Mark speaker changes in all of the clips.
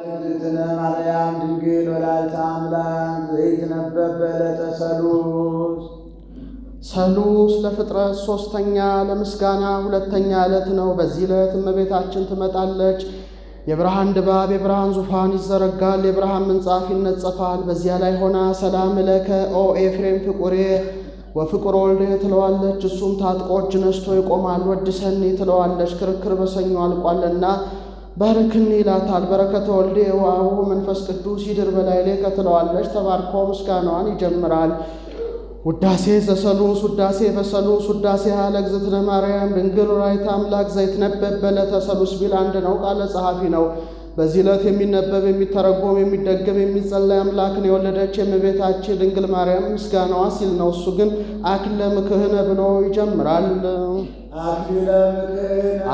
Speaker 1: እግዝእትነ ማርያም ድንግል ወላዲተ አምላክ ዘይትነበብ በዕለተ ሰሉስ።
Speaker 2: ሰሉስ ለፍጥረት ሦስተኛ ለምስጋና ሁለተኛ ዕለት ነው። በዚህ ዕለት እመቤታችን ትመጣለች። የብርሃን ድባብ የብርሃን ዙፋን ይዘረጋል፣ የብርሃን ምንጻፍ ይነጸፋል። በዚያ ላይ ሆና ሰላም ለከ ኦ ኤፍሬም ፍቁሬ ወፍቁር ወልዴ ትለዋለች። እሱም ታጥቆ እጅ ነስቶ ይቆማል። ወድሰኒ ትለዋለች። ክርክር በሰኞ አልቋልና ባርክኒ ይላታል። በረከተ ወልዴ ወአቡሁ መንፈስ ቅዱስ ይድር በላዕሌ ትለዋለች። ተባርኮ ምስጋናዋን ይጀምራል። ውዳሴ ዘሰሉስ ውዳሴ በሰሉስ ውዳሴ ለእግዝእትነ ማርያም ድንግል ወላዲተ አምላክ ዘይትነበብ በዕለተ ሰሉስ ቢል አንድ ነው፣ ቃለ ጸሐፊ ነው። በዚህ ዕለት የሚነበብ የሚተረጎም የሚደገም የሚጸለይ አምላክን የወለደች የእመቤታችን ድንግል ማርያም ምስጋናዋ ሲል ነው። እሱ ግን አክለ ምክህነ ብሎ ይጀምራል።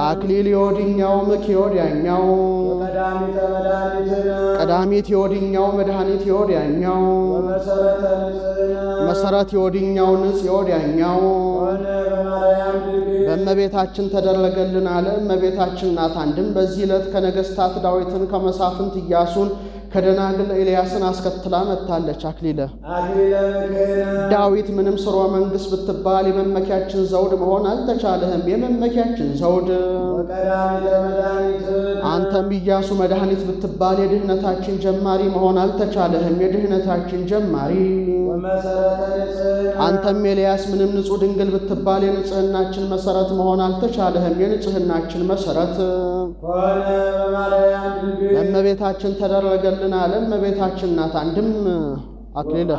Speaker 2: አክሊል የወዲኛው ምክ የወዲያኛው ቀዳሚት የወዲኛው መድኃኒት የወዲያኛው መሰረት የወዲኛው ንጽ የወዲያኛው በእመቤታችን ተደረገልን አለ። እመቤታችን ናት። አንድም በዚህ ዕለት ከነገሥታት ዳዊትን ከመሳፍንት ኢያሱን ከደናግል ኤልያስን አስከትላ መጥታለች። አክሊለ ዳዊት ምንም ስርወ መንግሥት ብትባል የመመኪያችን ዘውድ መሆን አልተቻለህም። የመመኪያችን ዘውድ አንተም ኢያሱ መድኃኒት ብትባል የድህነታችን ጀማሪ መሆን አልተቻለህም። የድህነታችን ጀማሪ አንተም ኤልያስ ምንም ንጹሕ ድንግል ብትባል የንጽሕናችን መሰረት መሆን አልተቻለህም። የንጽሕናችን መሰረት ለእመቤታችን ተደረገልን አለ። እመቤታችን ናት። አንድም አክሊለ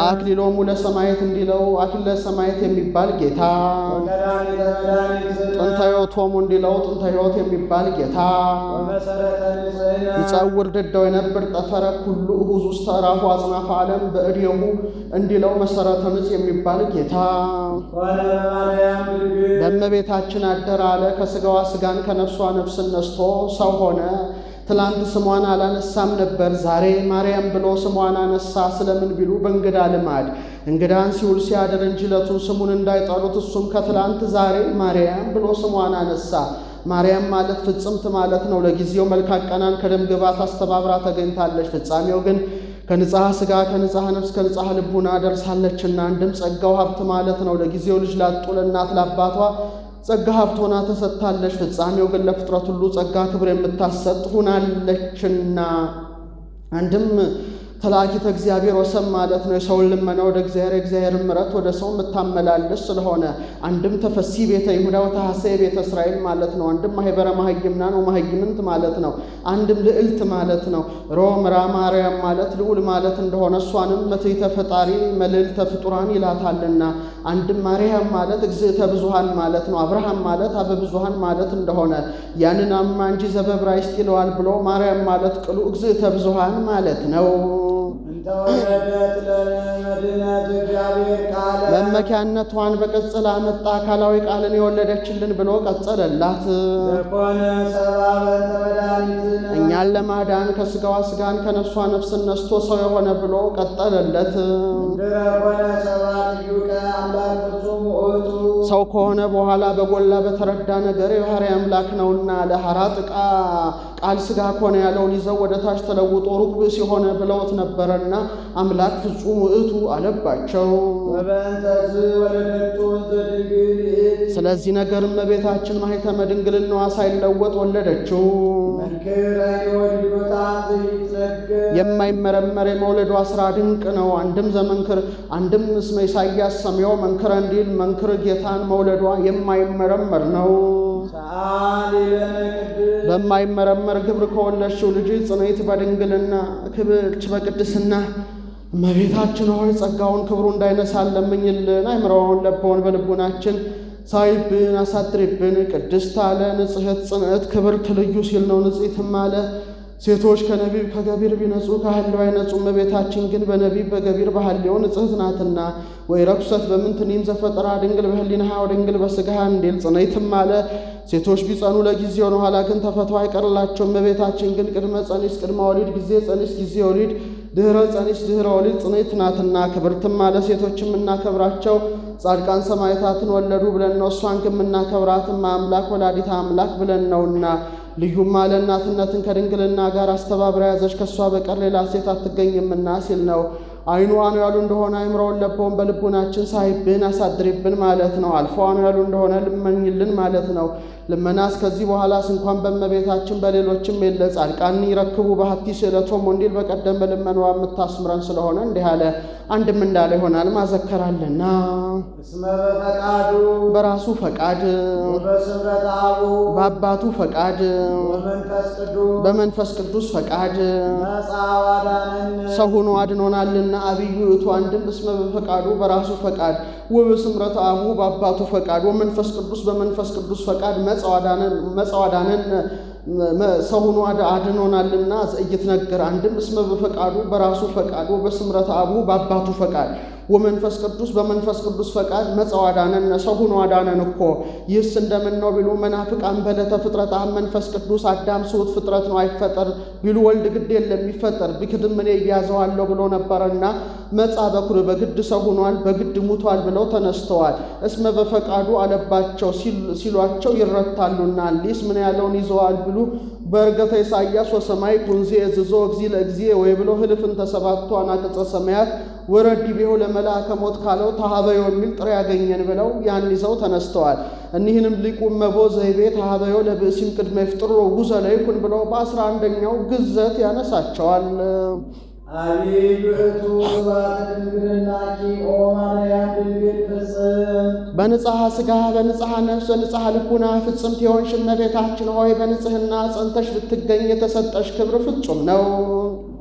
Speaker 2: አክሊሎሙ ለሰማዕት እንዲለው አክሊለ ሰማዕት የሚባል ጌታ፣ ጥንተ ሕይወቶሙ እንዲለው ጥንተ ሕይወት የሚባል ጌታ፣ ይጸውር ድዳው የነብር ጠፈረ ኩሉ እሁዝ ውስተ ራሁ አጽናፈ ዓለም በእዴሁ እንዲለው መሰረተ ንጽ የሚባል ጌታ በእመቤታችን አደረ አለ። ከሥጋዋ ሥጋን ከነፍሷ ነፍስን ነስቶ ሰው ሆነ። ትላንት ስሟን አላነሳም ነበር፣ ዛሬ ማርያም ብሎ ስሟን አነሳ። ስለምን ቢሉ በእንግዳ ልማድ እንግዳን ሲውል ሲያድር እንጂ ዕለቱን ስሙን እንዳይጠሩት እሱም ከትላንት ዛሬ ማርያም ብሎ ስሟን አነሳ። ማርያም ማለት ፍጽምት ማለት ነው። ለጊዜው መልካቀናን ከደም ግባት አስተባብራ ተገኝታለች። ፍጻሜው ግን ከንጽሐ ሥጋ ከንጽሐ ነፍስ ከንጽሐ ልቡና ደርሳለችና አንድም ጸጋው ሀብት ማለት ነው። ለጊዜው ልጅ ላጡ ለእናት ለአባቷ ጸጋ ሀብት ሆና ተሰጥታለች። ፍጻሜው ግን ለፍጥረት ሁሉ ጸጋ ክብር የምታሰጥ ሁናለችና አንድም ተላኪተ እግዚአብሔር ወሰን ማለት ነው። የሰውን ልመና ወደ እግዚአብሔር የእግዚአብሔር ምሕረት ወደ ሰው የምታመላለስ ስለሆነ አንድም ተፈሲ ቤተ ይሁዳ ወተሐሰይ ቤተ እስራኤል ማለት ነው። አንድም ማህበረ ማህይምናን ወማህይምንት ማለት ነው። አንድም ልዕልት ማለት ነው። ሮምራ ማርያም ማለት ልዑል ማለት እንደሆነ እሷንም መትሕተ ፈጣሪ መልዕልተ ፍጡራን ይላታልና አንድም ማርያም ማለት እግዝእተ ብዙሃን ማለት ነው። አብርሃም ማለት አበ ብዙሃን ማለት እንደሆነ ያንን አማ እንጂ ዘበዕብራይስጥ ይለዋል ብሎ ማርያም ማለት ቅሉ እግዝእተ ብዙሃን ማለት ነው። መመኪያነቷን በቅጽል አመጣ። አካላዊ ቃልን የወለደችልን ብሎ ቀጸለላት። እኛን ለማዳን ከሥጋዋ ሥጋን ከነፍሷ ነፍስን ነስቶ ሰው የሆነ ብሎ ቀጠለለት። ሰው ከሆነ በኋላ በጎላ በተረዳ ነገር የባሕርይ አምላክ ነውና ለሐራጥ ቃል ሥጋ ከሆነ ያለውን ይዘው ወደ ታች ተለውጦ ሩቅ ብእስ የሆነ ብለውት ነበረና አምላክ ፍጹም ውእቱ አለባቸው። ስለዚህ ነገር እመቤታችን ማኅተመ ድንግልናዋ ሳይለወጥ ወለደችው። የማይመረመር የመውለዷ ሥራ ድንቅ ነው። አንድም ዘመንክር አንድም እስመ ኢሳይያስ ሰምዮ መንክረ እንዲል መንክር ጌታን መውለዷ የማይመረመር ነው። በማይመረመር ግብር ከወለድሽው ልጅ ጽንዕት በድንግልና ክብርት በቅድስና እመቤታችን ሆይ ጸጋውን ክብሩ እንዳይነሳን ለምኝልን። አይምሮውን ለቦውን በልቡናችን ሳይብን አሳድሪብን። ቅድስት አለ ንጽሕት ጽንዕት ክብርት ልዩ ሲል ነው። ንጽሕትም አለ ሴቶች ከነቢብ ከገቢር ቢነጹ ከሐልዮ አይነጹ። እመቤታችን ግን በነቢብ በገቢር በሐልዮ ንጽሕት ናትና። ወይ ረኩሰት በምንትኒም ዘፈጠራ ድንግል በህሊናሃ ወድንግል በሥጋሃ እንዲል ጽንዕትም አለ ሴቶች ቢጸኑ ለጊዜው ነው፣ ኋላ ግን ተፈተው አይቀርላቸው። እመቤታችን ግን ቅድመ ጸኒስ ቅድመ ወሊድ ጊዜ ጸኒስ ጊዜ ወሊድ ድኅረ ጸኒስ ድኅረ ወሊድ ጽንዕት ናትና ክብርትም አለ ሴቶችም እናከብራቸው ጻድቃን ሰማዕታትን ወለዱ ብለን ነው። እሷን ግን የምናከብራትም አምላክ ወላዲተ አምላክ ብለን ነውና። ልዩም አለ እናትነትን ከድንግልና ጋር አስተባብራ ያዘች ከእሷ በቀር ሌላ ሴት አትገኝምና ሲል ነው። አይኑ አኑ ያሉ እንደሆነ አይምረውን ለበውን በልቡናችን ሳይብን አሳድሪብን ማለት ነው። አልፎ አኑ ያሉ እንደሆነ ልመኝልን ማለት ነው። ልመናስ ከዚህ በኋላስ እንኳን በእመቤታችን በሌሎችም የለ። ጻድቃን ይረክቡ በሀቲ ስእለቶም ወንዲል በቀደም በልመናዋ የምታስምረን ስለሆነ እንዲህ አለ። አንድም እንዳለ ይሆናል ማዘከራለና
Speaker 1: እስመ በፈቃዱ
Speaker 2: በራሱ ፈቃድ
Speaker 1: በስምረት አቡ
Speaker 2: በአባቱ ፈቃድ በመንፈስ ቅዱስ ፈቃድ
Speaker 1: ነፃ ዋዳነን
Speaker 2: ሰው ሆኖ አድኖናልና። አብዩ እቱ አንድም እስመ በፈቃዱ በራሱ ፈቃድ ወበስምረት አቡ በአባቱ ፈቃድ ወመንፈስ ቅዱስ በመንፈስ ቅዱስ ፈቃድ መጽዋዳነን ሰው ሆኖ አድኖናልና ዘእይትነገር። አንድም እስመ በፈቃዱ በራሱ ፈቃድ ወበስምረት አቡ በአባቱ ፈቃድ ወመንፈስ ቅዱስ በመንፈስ ቅዱስ ፈቃድ መጽዋዳነን ሰው ሆኖ አዳነን እኮ። ይህስ እንደምን ነው ቢሉ መናፍቃን በዕለተ ፍጥረት መንፈስ ቅዱስ አዳም ስውት ፍጥረት ነው አይፈጠር ቢሉ ወልድ ግድ የለም ይፈጠር ቢክድም እኔ እያዘዋለሁ ብሎ ነበረና መጻ በኩር በግድ ሰው ሆኗል በግድ ሙቷል ብለው ተነስተዋል። እስመ በፈቃዱ አለባቸው ሲሏቸው ይረታሉና ሊስ ምን ያለውን ይዘዋል ብሉ በእርገተ ኢሳይያስ ወሰማይ ኩንዜ እዝዞ እግዚ ለእግዚ ወይ ብሎ ህልፍን ተሰባቱ አናቅጸ ሰማያት ወረድ ቢሆ ለመልአከ ሞት ካለው ተሃበዮ የሚል ጥሬ ያገኘን ብለው ያን ይዘው ተነስተዋል። እኒህንም ሊቁ መቦ ዘይቤ ተሃበዮ ለብእሲም ቅድመ ይፍጥሮ ጉዘ ለይኩን ብለው በ11ኛው ግዘት ያነሳቸዋል።
Speaker 1: አብዩ እቱ በድንግልናኪ ኦ ማርያም ድንግል ፍጽም
Speaker 2: በንጽሐ ሥጋ በንጽሐ ነፍስ በንጽሐ ልቡና ፍጽምት የሆንሽ እመቤታችን ሆይ በንጽሕና ጸንተሽ ብትገኝ የተሰጠሽ ክብር ፍጹም ነው።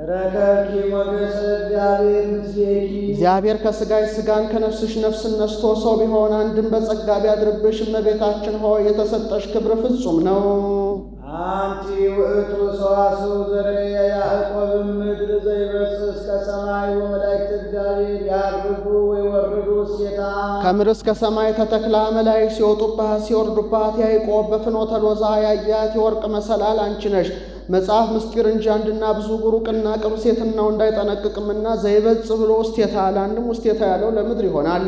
Speaker 1: ረከብኪ ሞገሰ እግዚአብሔር ምስሌኪ
Speaker 2: እግዚአብሔር ከሥጋሽ ሥጋን ከነፍስሽ ነፍስን ነስቶ ሰው ቢሆን አንድም በጸጋ ቢያድርብሽ እመቤታችን ሆይ የተሰጠሽ ክብር ፍጹም ነው።
Speaker 1: አንቲ ውእቱ ሰዋስው ዘርየ ያዕቆብም ምድር ዘይበጽሕ እስከ ሰማይ ወመላእክት እግዚአብሔር ያድርጉ ወይወርዱ እሴታ
Speaker 2: ከምድር እስከ ሰማይ ተተክላ መላእክት ሲወጡባት ሲወርዱባት ያዕቆብ በፍኖተ ሎዛ ያያት የወርቅ መሰላል አንቺ ነሽ። መጽሐፍ ምስጢር እንጂ አንድና ብዙ ሩቅና ቅርብ ሴትናው እንዳይጠነቅቅምና ዘይበጽ ብሎ ውስቴታ አለ። አንድም ውስቴታ ያለው ለምድር ይሆናል።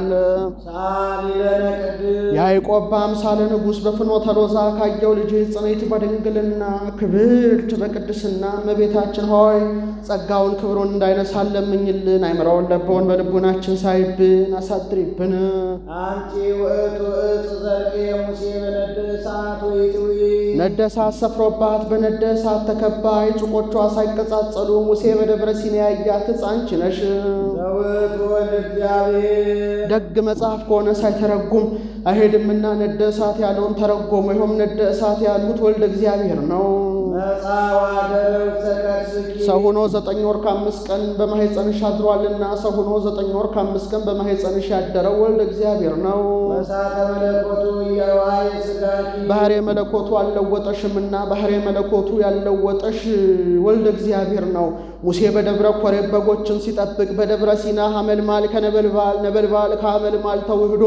Speaker 1: ሳሊለነ ቅድስ
Speaker 2: ያዕቆብ በአምሳለ ንጉሥ በፍኖተ ሎዛ ካየው ልጅ ጽኔት በድንግልና ክብርት በቅድስና እመቤታችን ሆይ ጸጋውን ክብሩን እንዳይነሳን ለምኝልን። አይምረውን ለበውን በልቡናችን ሳይብን አሳድሪብን።
Speaker 1: አንቲ ውእቱ ዕፅ ዘርኤ ሙሴ በነደ እሳት ወይትዊ
Speaker 2: ነደ እሳት ሰፍሮባት በነደ እሳት ተከባ ጭቆቿ ሳይቀጻጸሉ ሙሴ በደብረ ሲና ያያት ዕፅ አንቺ ነሽ።
Speaker 1: ዘውእቱ ወልደ እግዚአብሔር
Speaker 2: ደግ መጽሐፍ ከሆነ ሳይተረጉም አይሄድምና ነደ እሳት ያለውን ተረጎመ። ይኸውም ነደ እሳት ያሉት ወልደ እግዚአብሔር ነው።
Speaker 1: ነፃ ዋደረው ተከርስኪ
Speaker 2: ሰው ሆኖ 9 ወር ከ5 ቀን በማኅፀንሽ አድሯልና ሰው ሆኖ 9 ወር ከ5 ቀን በማኅፀንሽ ያደረው ወልደ እግዚአብሔር ነው።
Speaker 1: መሳተ መለኮቱ የዋይ ሥጋኪ
Speaker 2: ባህሬ መለኮቱ አልለወጠሽምና ባህሬ መለኮቱ ያልለወጠሽ ወልደ እግዚአብሔር ነው። ሙሴ በደብረ ኮሬብ በጎችን ሲጠብቅ በደብረ ሲና ሐመልማል ከነበልባል ነበልባል ከሐመልማል ተውህዶ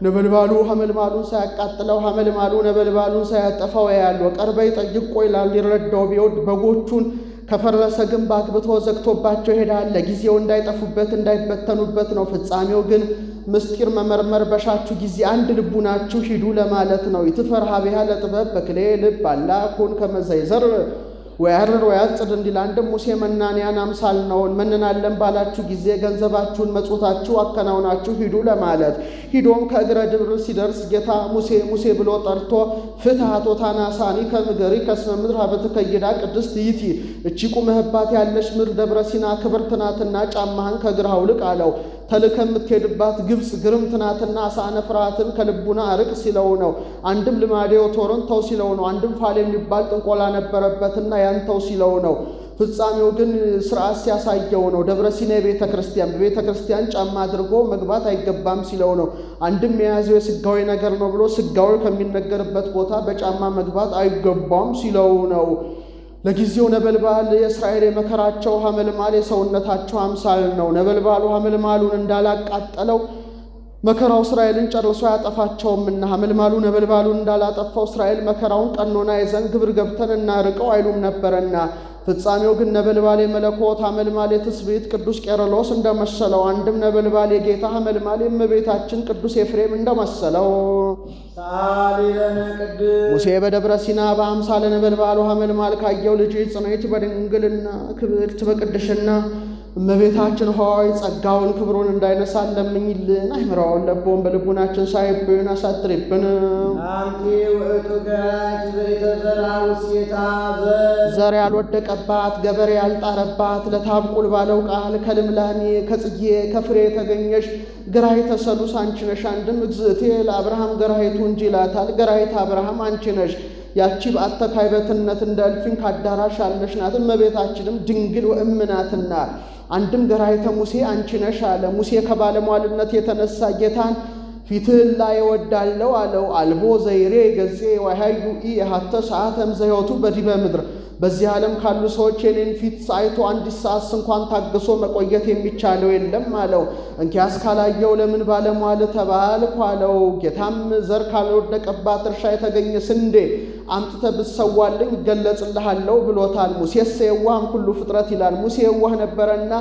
Speaker 2: ነበልባሉ ሐመልማሉን ሳያቃጥለው ሐመልማሉ ነበልባሉን ሳያጠፋው ያያል። ቀርበይ ጠይቆ ይላል ሊረዳው ቢወድ በጎቹን ከፈረሰ ግንብ አግብቶ ዘግቶባቸው ይሄዳል። ለጊዜው እንዳይጠፉበት እንዳይበተኑበት ነው። ፍጻሜው ግን ምስጢር መመርመር በሻችሁ ጊዜ አንድ ልቡናችሁ ሂዱ ለማለት ነው። ይትፈርሃ ቢሃ ለጥበብ በክሌ ልብ አላኩን ከመዘይዘር ወያርር ወያጽድ እንዲል አንድም ሙሴ መናንያን አምሳል ነውን መንናለን ባላችሁ ጊዜ ገንዘባችሁን መጽውታችሁ አከናውናችሁ ሂዱ ለማለት። ሂዶም ከእግረ ድብር ሲደርስ ጌታ ሙሴ ሙሴ ብሎ ጠርቶ ፍትሐቶ ታናሳኒ ከምገሪ ከስመ ምድር ሀበትከይዳ ቅድስት ይእቲ እቺ ቁመህባት ያለች ምድር ደብረ ሲና ክብርት ናትና ጫማህን ከእግርህ አውልቅ አለው። ተልከ የምትሄድባት ግብፅ ግርምት ናትና አሳነ ፍርሃትን ከልቡና አርቅ ሲለው ነው። አንድም ልማዴ ቶርን ተው ሲለው ነው። አንድም ፋል የሚባል ጥንቆላ ነበረበትና ያን ተው ሲለው ነው። ፍጻሜው ግን ስርዓት ሲያሳየው ነው። ደብረ ሲና የቤተ ክርስቲያን በቤተ ክርስቲያን ጫማ አድርጎ መግባት አይገባም ሲለው ነው። አንድም የያዘው የስጋዊ ነገር ነው ብሎ ስጋዊ ከሚነገርበት ቦታ በጫማ መግባት አይገባም ሲለው ነው። ለጊዜው ነበልባል የእስራኤል የመከራቸው ሐመልማል የሰውነታቸው አምሳል ነው። ነበልባሉ ሐመልማሉን እንዳላቃጠለው መከራው እስራኤልን ጨርሶ ያጠፋቸውምና ሐመልማሉ ነበልባሉን እንዳላጠፋው እስራኤል መከራውን ቀኖና ይዘን ግብር ገብተን እናርቀው አይሉም ነበርና ፍጻሜው ግን ነበልባል የመለኮት አመልማል የትስብእት ቅዱስ ቄርሎስ እንደመሰለው፣ አንድም ነበልባል የጌታ አመልማል የእመቤታችን ቅዱስ ኤፍሬም እንደመሰለው ሙሴ በደብረ ሲና በአምሳለ ነበልባል አመልማል ካየው ልጅ ጽንዕት በድንግልና ክብርት በቅድስና እመቤታችን ሆይ ጸጋውን ክብሩን እንዳይነሳን ለምኝልን። አይምራውን ለቦን በልቡናችን ሳይብን አሳድሪብን።
Speaker 1: አንቲ ውእቱ ገራች ዘይተዘራ ውስቴታ
Speaker 2: ዘር ያልወደቀባት ገበሬ ያልጣረባት ለታብቁል ባለው ቃል ከልምላሜ ከጽጌ ከፍሬ የተገኘሽ ገራይተ ሰሉስ አንቺ ነሽ። አንድም እግዝእቴ ለአብርሃም ገራይቱ እንጂ ይላታል። ገራይተ አብርሃም አንቺ ነሽ። ያቺ በአተካይበትነት እንደ እልፍኝ ካዳራሽ ያለሽ ናት። እመቤታችንም ድንግል ወእምናትና አንድም ገራይተ ሙሴ አንቺ ነሽ አለ። ሙሴ ከባለሟልነት የተነሳ ጌታን ፊትህን ላይ እወዳለሁ አለው። አልቦ ዘይሬ ገጼ ወሃዩ ኢሃተ ሰዓተም ዘሕይወቱ በዲበ ምድር። በዚህ ዓለም ካሉ ሰዎች የኔን ፊት አይቶ አንዲት ሰዓት እንኳን ታግሶ መቆየት የሚቻለው የለም አለው። እንኪያስ ካላየው ለምን ባለሟል ተባልኩ አለው። ጌታም ዘር ካልወደቀባት እርሻ የተገኘ ስንዴ አምጥተህ ብትሰዋልኝ እገለጽልሃለሁ ብሎታል። ሙሴስ የዋህም ኩሉ ፍጥረት ይላል። ሙሴ የዋህ ነበረና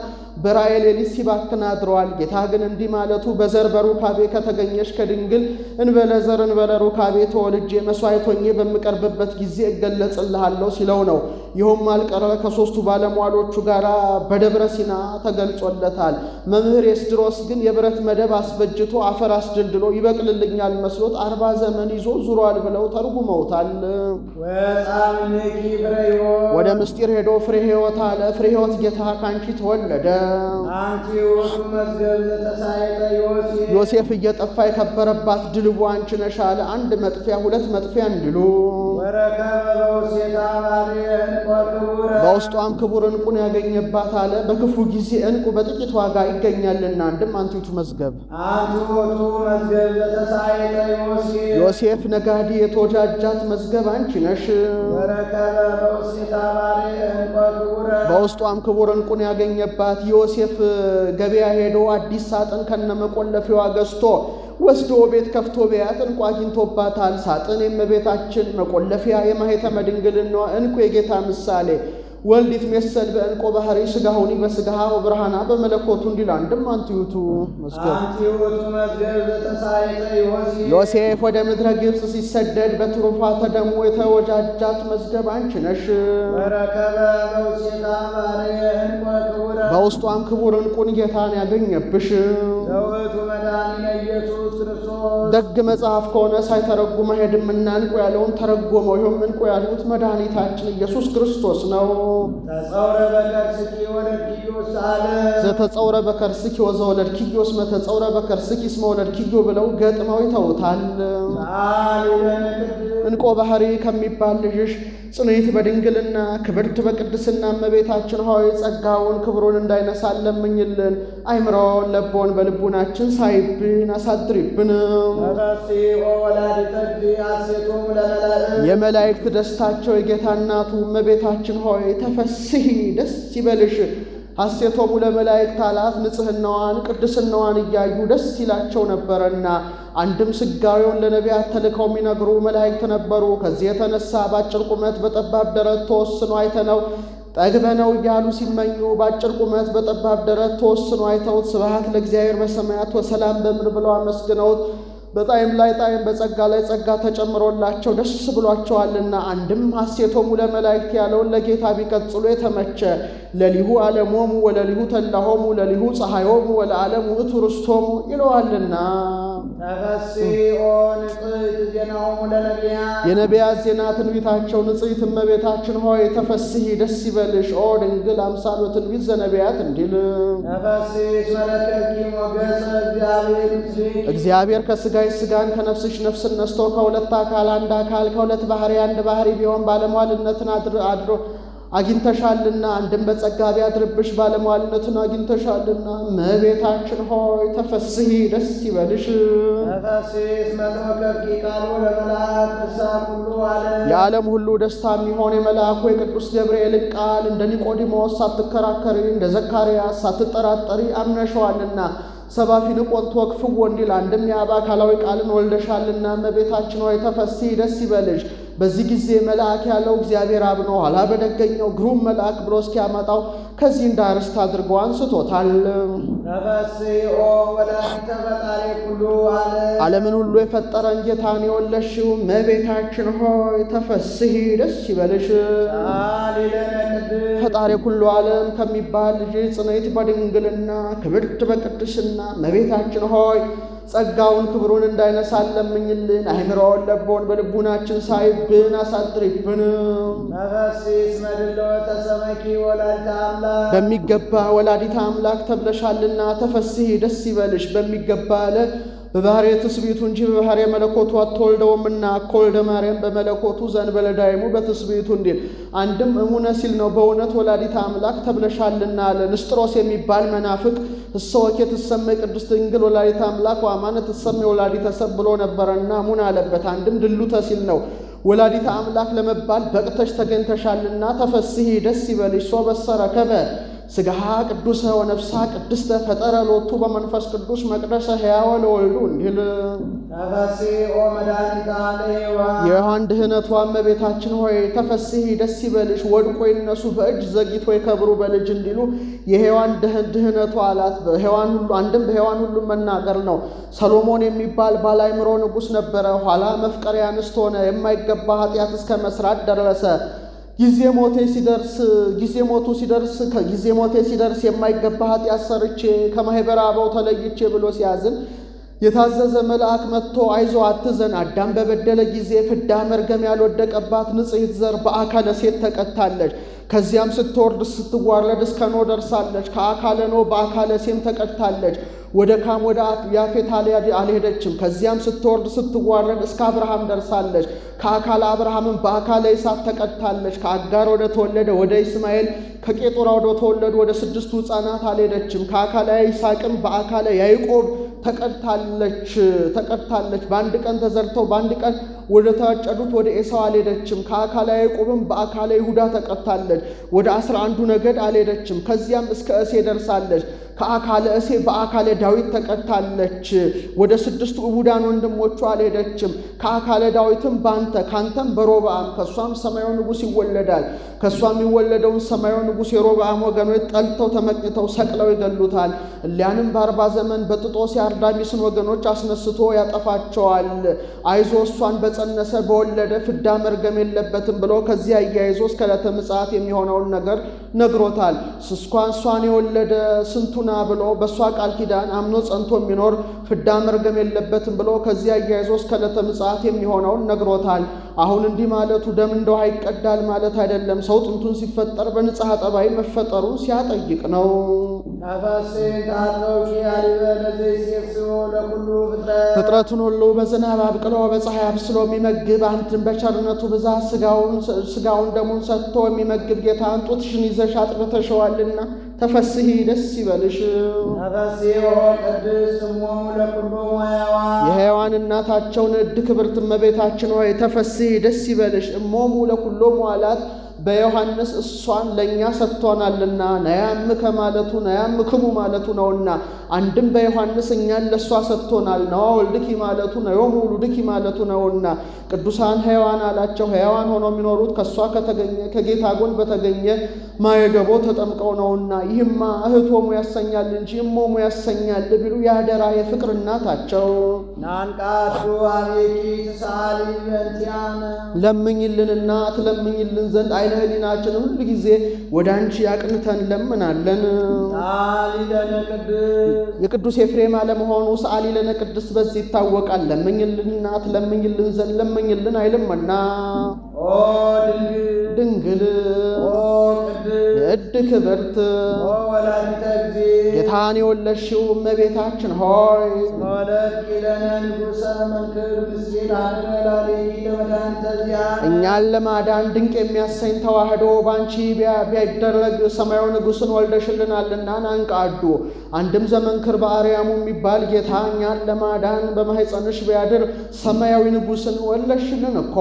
Speaker 2: በራእየ ሌሊት ሲባክን አድረዋል። ጌታ ግን እንዲህ ማለቱ በዘር በሩካቤ ከተገኘሽ ከድንግል እንበለ ዘር እንበለ ሩካቤ ተወልጄ መሥዋዕት ሆኜ በምቀርብበት ጊዜ እገለጽልሃለሁ ሲለው ነው። ይኸውም አልቀረ ከሦስቱ ባለሟሎቹ ጋር በደብረ ሲና ተገልጾለታል። መምህር ኤስድሮስ ግን የብረት መደብ አስበጅቶ አፈር አስደልድሎ ይበቅልልኛል መስሎት 40 ዘመን ይዞ ዙሯል ብለው ተርጉመውታል። ወደ ምስጢር ሄዶ ፍሬ ሕይወት አለ። ፍሬ ሕይወት ጌታ ካንቺ ተወለደ። ዮሴፍ እየጠፋ የከበረባት ድልቡ አንቺ ነሽ አለ። አንድ መጥፊያ ሁለት መጥፊያ እንዲሉ በውስጧም ክቡር ዕንቁን ያገኘባት አለ። በክፉ ጊዜ ዕንቁ በጥቂት ዋጋ ይገኛልና። አንድም አንቲቱ መዝገብ ዮሴፍ ነጋዴ የተወጃጃት መዝገብ አንቺ ነሽ። በውስጧም ክቡር ዕንቁን ያገኘባት ዮሴፍ ገበያ ሄዶ አዲስ ሳጥን ከነመቆለፊያዋ ገዝቶ ወስዶ ቤት ከፍቶ ቢያት ዕንቁ አግኝቶባታል። ሳጥን የእመቤታችን መቆለፊያ የማኅተመ ድንግልናዋ ዕንቁ የጌታ ምሳሌ ወልድ ይትሜሰል በዕንቆ ባህሪ ሥጋሁኒ በሥጋሃ ወብርሃና በመለኮቱ እንዲል። አንድም አንቲዩቱ መዝገብ ዮሴፍ ወደ ምድረ ግብፅ ሲሰደድ በትሩፋተ ደሙ የተወጃጃት መዝገብ አንቺ ነሽ። በውስጧም ክቡር ዕንቁን ጌታን ያገኘብሽ ደግ መጽሐፍ ከሆነ ሳይተረጉም አይሄድምና ዕንቁ ያለውን ተረጎመው። ይኸውም ዕንቁ ያሉት መድኃኒታችን ኢየሱስ ክርስቶስ ነው። ዘተጸውረ በከርስኪ ወዘወለድኪዮ እስመ ተጸውረ በከርስኪ እስመ ወለድኪዮ ብለው ገጥመው ይተውታል። ዕንቆ ባህሪ ከሚባል ልጅሽ ጽንዕት በድንግልና ክብርት በቅድስና እመቤታችን ሆይ ጸጋውን ክብሩን እንዳይነሳን ለምኝልን። አይምሮን ለቦን በልቡናችን ሳይብን አሳድሪብን። የመላእክት ደስታቸው የጌታ እናቱ እመቤታችን ሆይ ተፈስሒ ደስ ይበልሽ። ሐሴቶሙ ለመላእክት አላት ንጽሕናዋን ቅድስናዋን እያዩ ደስ ይላቸው ነበረና። አንድም ስጋዌውን ለነቢያት ተልከው የሚነግሩ መላእክት ነበሩ። ከዚህ የተነሳ በአጭር ቁመት በጠባብ ደረት ተወስኖ አይተነው ጠግበነው እያሉ ሲመኙ በአጭር ቁመት በጠባብ ደረት ተወስኖ አይተውት ስብሐት ለእግዚአብሔር በሰማያት ወሰላም በምድር ብለው አመስግነውት በጣዕም ላይ ጣዕም በጸጋ ላይ ጸጋ ተጨምሮላቸው ደስ ብሏቸዋልና። አንድም ሐሴቶሙ ለመላእክት ያለውን ለጌታ ቢቀጽሉ የተመቸ ለሊሁ ዓለሞሙ ወለሊሁ ተላሆሙ ለሊሁ ፀሐዮሙ ወለዓለሙ ውእቱ ርስቶሙ ይለዋልና። የነቢያት ዜና ትንቢታቸው ንጽሕት እመቤታችን ሆይ ተፈስሒ ደስ ይበልሽ ኦ ድንግል አምሳሎ ትንቢት ዘነቢያት እንዲል። እግዚአብሔር ከሥጋሽ ሥጋን ከነፍስሽ ነፍስን ነስቶ ከሁለት አካል አንድ አካል ከሁለት ባሕሪ አንድ ባሕሪ ቢሆን ባለሟልነትን አድሮ አግኝተሻልና። አንድም በጸጋ ቢያድርብሽ ባለሟልነትን አግኝተሻልና። እመቤታችን ሆይ ተፈስሒ ደስ ይበልሽ። የዓለም ሁሉ ደስታ የሚሆን የመልአኩ የቅዱስ ገብርኤልን ቃል እንደ ኒቆዲሞስ ሳትከራከሪ እንደ ዘካርያስ ሳትጠራጠሪ አምነሸዋልና። ሰባፊ ንቆን ተወክፍዎ እንዲል። አንድም የአብ አካላዊ ቃልን ወልደሻልና እመቤታችን ሆይ ተፈስሒ ደስ ይበልሽ። በዚህ ጊዜ መልአክ ያለው እግዚአብሔር አብ ነው። ኋላ በደገኛው ግሩም መልአክ ብሎ እስኪያመጣው ከዚህ እንደ አርስት አድርጎ አንስቶታል።
Speaker 1: ተፈሥሒ ኦ ወላዲተ ፈጣሪ ኩሉ
Speaker 2: ዓለምን ሁሉ የፈጠረን ጌታን የወለድሽው እመቤታችን ሆይ ተፈሥሒ ደስ ይበልሽ። ፈጣሪ ኩሉ ዓለም ከሚባል ልጅ ጽንዕት በድንግልና ክብርት በቅድስና እመቤታችን ሆይ ጸጋውን ክብሩን እንዳይነሳን ለምኝልን። አእምሮውን ለቦን በልቡናችን ሳይብን አሳድሪብን። በሚገባ ወላዲተ አምላክ ተብለሻልና ተፈሥሒ ደስ ይበልሽ። በሚገባ አለ በባሕርየ ትስብእቱ እንጂ በባሕርየ መለኮቱ አትወልደውምና ከወልደ ማርያም በመለኮቱ ዘእንበለ ዳይሙ በትስብእቱ እንዲል አንድም እሙነ ሲል ነው። በእውነት ወላዲተ አምላክ ተብለሻልና አለ። ንስጥሮስ የሚባል መናፍቅ እሰወኬ ትሰመይ ቅድስት ድንግል ወላዲተ አምላክ ወአማነ ትሰመይ ወላዲተ ሰብ ብሎ ነበረና እሙን አለበት። አንድም ድሉተ ሲል ነው። ወላዲተ አምላክ ለመባል በቅተሽ ተገኝተሻልና ተፈሥሒ ደስ ይበልሽ። ሶበሰረከበ ሥጋሃ ቅዱሰ ወነፍሳ ቅድስተ ፈጠረ ሎቱ በመንፈስ ቅዱስ መቅደሰ ሕያወ ለወልዱ እንዲል
Speaker 1: ተፈሥሒ ኦ መድኃኒተ ሔዋን
Speaker 2: የሔዋን ድህነቷ እመቤታችን ሆይ ተፈሥሒ ደስ ይበልሽ። ወድቆ ይነሱ በእጅ ዘግይቶ ይከብሩ በልጅ እንዲሉ የሔዋን ድህነቷ አላት። በሔዋን ሁሉ አንድም በሔዋን ሁሉ መናገር ነው። ሰሎሞን የሚባል ባላይምሮ ንጉሥ ነበረ። ኋላ መፍቀሪያ አንስት ሆነ። የማይገባ ኃጢአት እስከ መስራት ደረሰ። ጊዜ ሞቴ ሲደርስ የማይገባ ኃጢአት ሰርቼ ከማኅበረ አበው ተለይቼ ብሎ ሲያዝን የታዘዘ መልአክ መጥቶ አይዞ አትዘን፣ አዳም በበደለ ጊዜ ፍዳ መርገም ያልወደቀባት ንጽሕት ዘር በአካለ ሴት ተቀድታለች። ከዚያም ስትወርድ ስትዋረድ እስከ ኖ ደርሳለች። ከአካለ ኖ በአካለ ሴም ተቀድታለች። ወደ ካም ወደ ያፌት አልሄደችም። ከዚያም ስትወርድ ስትዋረድ እስከ አብርሃም ደርሳለች። ከአካለ አብርሃምን በአካለ ይስሐቅ ተቀድታለች። ከአጋር ወደ ተወለደ ወደ ኢስማኤል ከቄጡራ ወደ ተወለዱ ወደ 6ቱ ሕፃናት አልሄደችም። ከአካለ ይስሐቅም በአካለ ያዕቆብ ተቀድታለች። በአንድ ቀን ተዘርተው በአንድ ቀን ወደ ታጨዱት ወደ ኤሳው አልሄደችም። ከአካለ ያዕቆብም በአካለ ይሁዳ ተቀድታለች። ወደ 11ዱ ነገድ አልሄደችም። ከዚያም እስከ እሴ ደርሳለች። ከአካለ እሴ በአካለ ዳዊት ተቀድታለች። ወደ 6ቱ ዕቡዳን ወንድሞቿ አልሄደችም። ከአካለ ዳዊትም ባንተ ካንተም በሮብዓም ከእሷም ሰማያዊ ንጉሥ ይወለዳል። ከእሷም የሚወለደውን ሰማያዊ ንጉሥ የሮብዓም ወገኖች ጠልተው ተመቅኝተው ሰቅለው ይገሉታል። እሊያንም በ40 ዘመን በጥጦስ የአርዳሚስን ወገኖች አስነስቶ ያጠፋቸዋል። አይዞ እሷን በጸነሰ በወለደ ፍዳ መርገም የለበትም ብሎ ከዚያ አያይዞ እስከ ዕለተ ምጽአት የሚሆነውን ነገር ነግሮታል። እሷን የወለደ ስንቱና ብሎ በእሷ ቃል ኪዳን አምኖ ጸንቶ የሚኖር ፍዳ መርገም የለበትም ብሎ ከዚያ አያይዞ እስከ ዕለተ ምጽአት የሚሆነውን ነግሮታል። አሁን እንዲህ ማለቱ ደም እንደ ውሃ ይቀዳል ማለት አይደለም። ሰው ጥንቱን ሲፈጠር በንጽሐ ጠባይ መፈጠሩን ሲያጠይቅ ነው። ፍጥረቱን ሁሉ በዝናብ አብቅሎ በፀሐይ አብስሎ የሚመግብ አንድን በቸርነቱ ብዛት ሥጋውን ደሙን ሰጥቶ የሚመግብ ጌታ ጡትሽን ይዘሽ አጥብተሸዋልና ተፈሥሒ ደስ ይበልሽ። የሔዋን እናታቸውን ዕድ ክብርት እመቤታችን ሆይ ተፈሥሒ ደስ ይበልሽ። እሞሙ ለኩሎሙ አላት በዮሐንስ እሷን ለእኛ ሰጥቶናልና ነያምከ ማለቱ ነያምክሙ ማለቱ ነውና አንድም በዮሐንስ እኛን ለእሷ ሰጥቶናል። ነዋ ወልድኪ ማለቱ ነዮሙ ውሉድኪ ማለቱ ነውና ቅዱሳን ሕያዋን አላቸው። ሕያዋን ሆነው የሚኖሩት ከእሷ ከተገኘ ከጌታ ጎን በተገኘ ማየገቦ ተጠምቀው ነውና ይህማ እህቶሙ ያሰኛል እንጂ እሞሙ ያሰኛል ቢሉ ያደራ የፍቅር እናታቸው
Speaker 1: ናንቃቱ አቤኪ ተሳሊ በእንቲአነ
Speaker 2: ለምኝልንና ትለምኝልን ዘንድ አይነ ህሊናችን ሁሉ ጊዜ ወደ አንቺ ያቅንተን ለምናለን። የቅዱስ ኤፍሬም አለመሆኑ ሰአሊ ለነ ቅድስት በዚህ ይታወቃል። ለምኝልንና ትለምኝልን ዘንድ ለምኝልን አይልምና
Speaker 1: ኦ
Speaker 2: ድንግል ዕድ ክብርት
Speaker 1: ወላዲተ
Speaker 2: ጌታን የወለድሽው እመቤታችን ሆይ እኛን ለማዳን ድንቅ የሚያሰኝ ተዋህዶ ባንቺ ቢያደረግ ሰማያዊ ንጉሥን ወልደሽልናልና ናንቃዱ አንድም ዘመንክር በአርያሙ የሚባል ጌታ እኛን ለማዳን በማኅፀንሽ ቢያድር ሰማያዊ ንጉሥን ወለድሽልን እኮ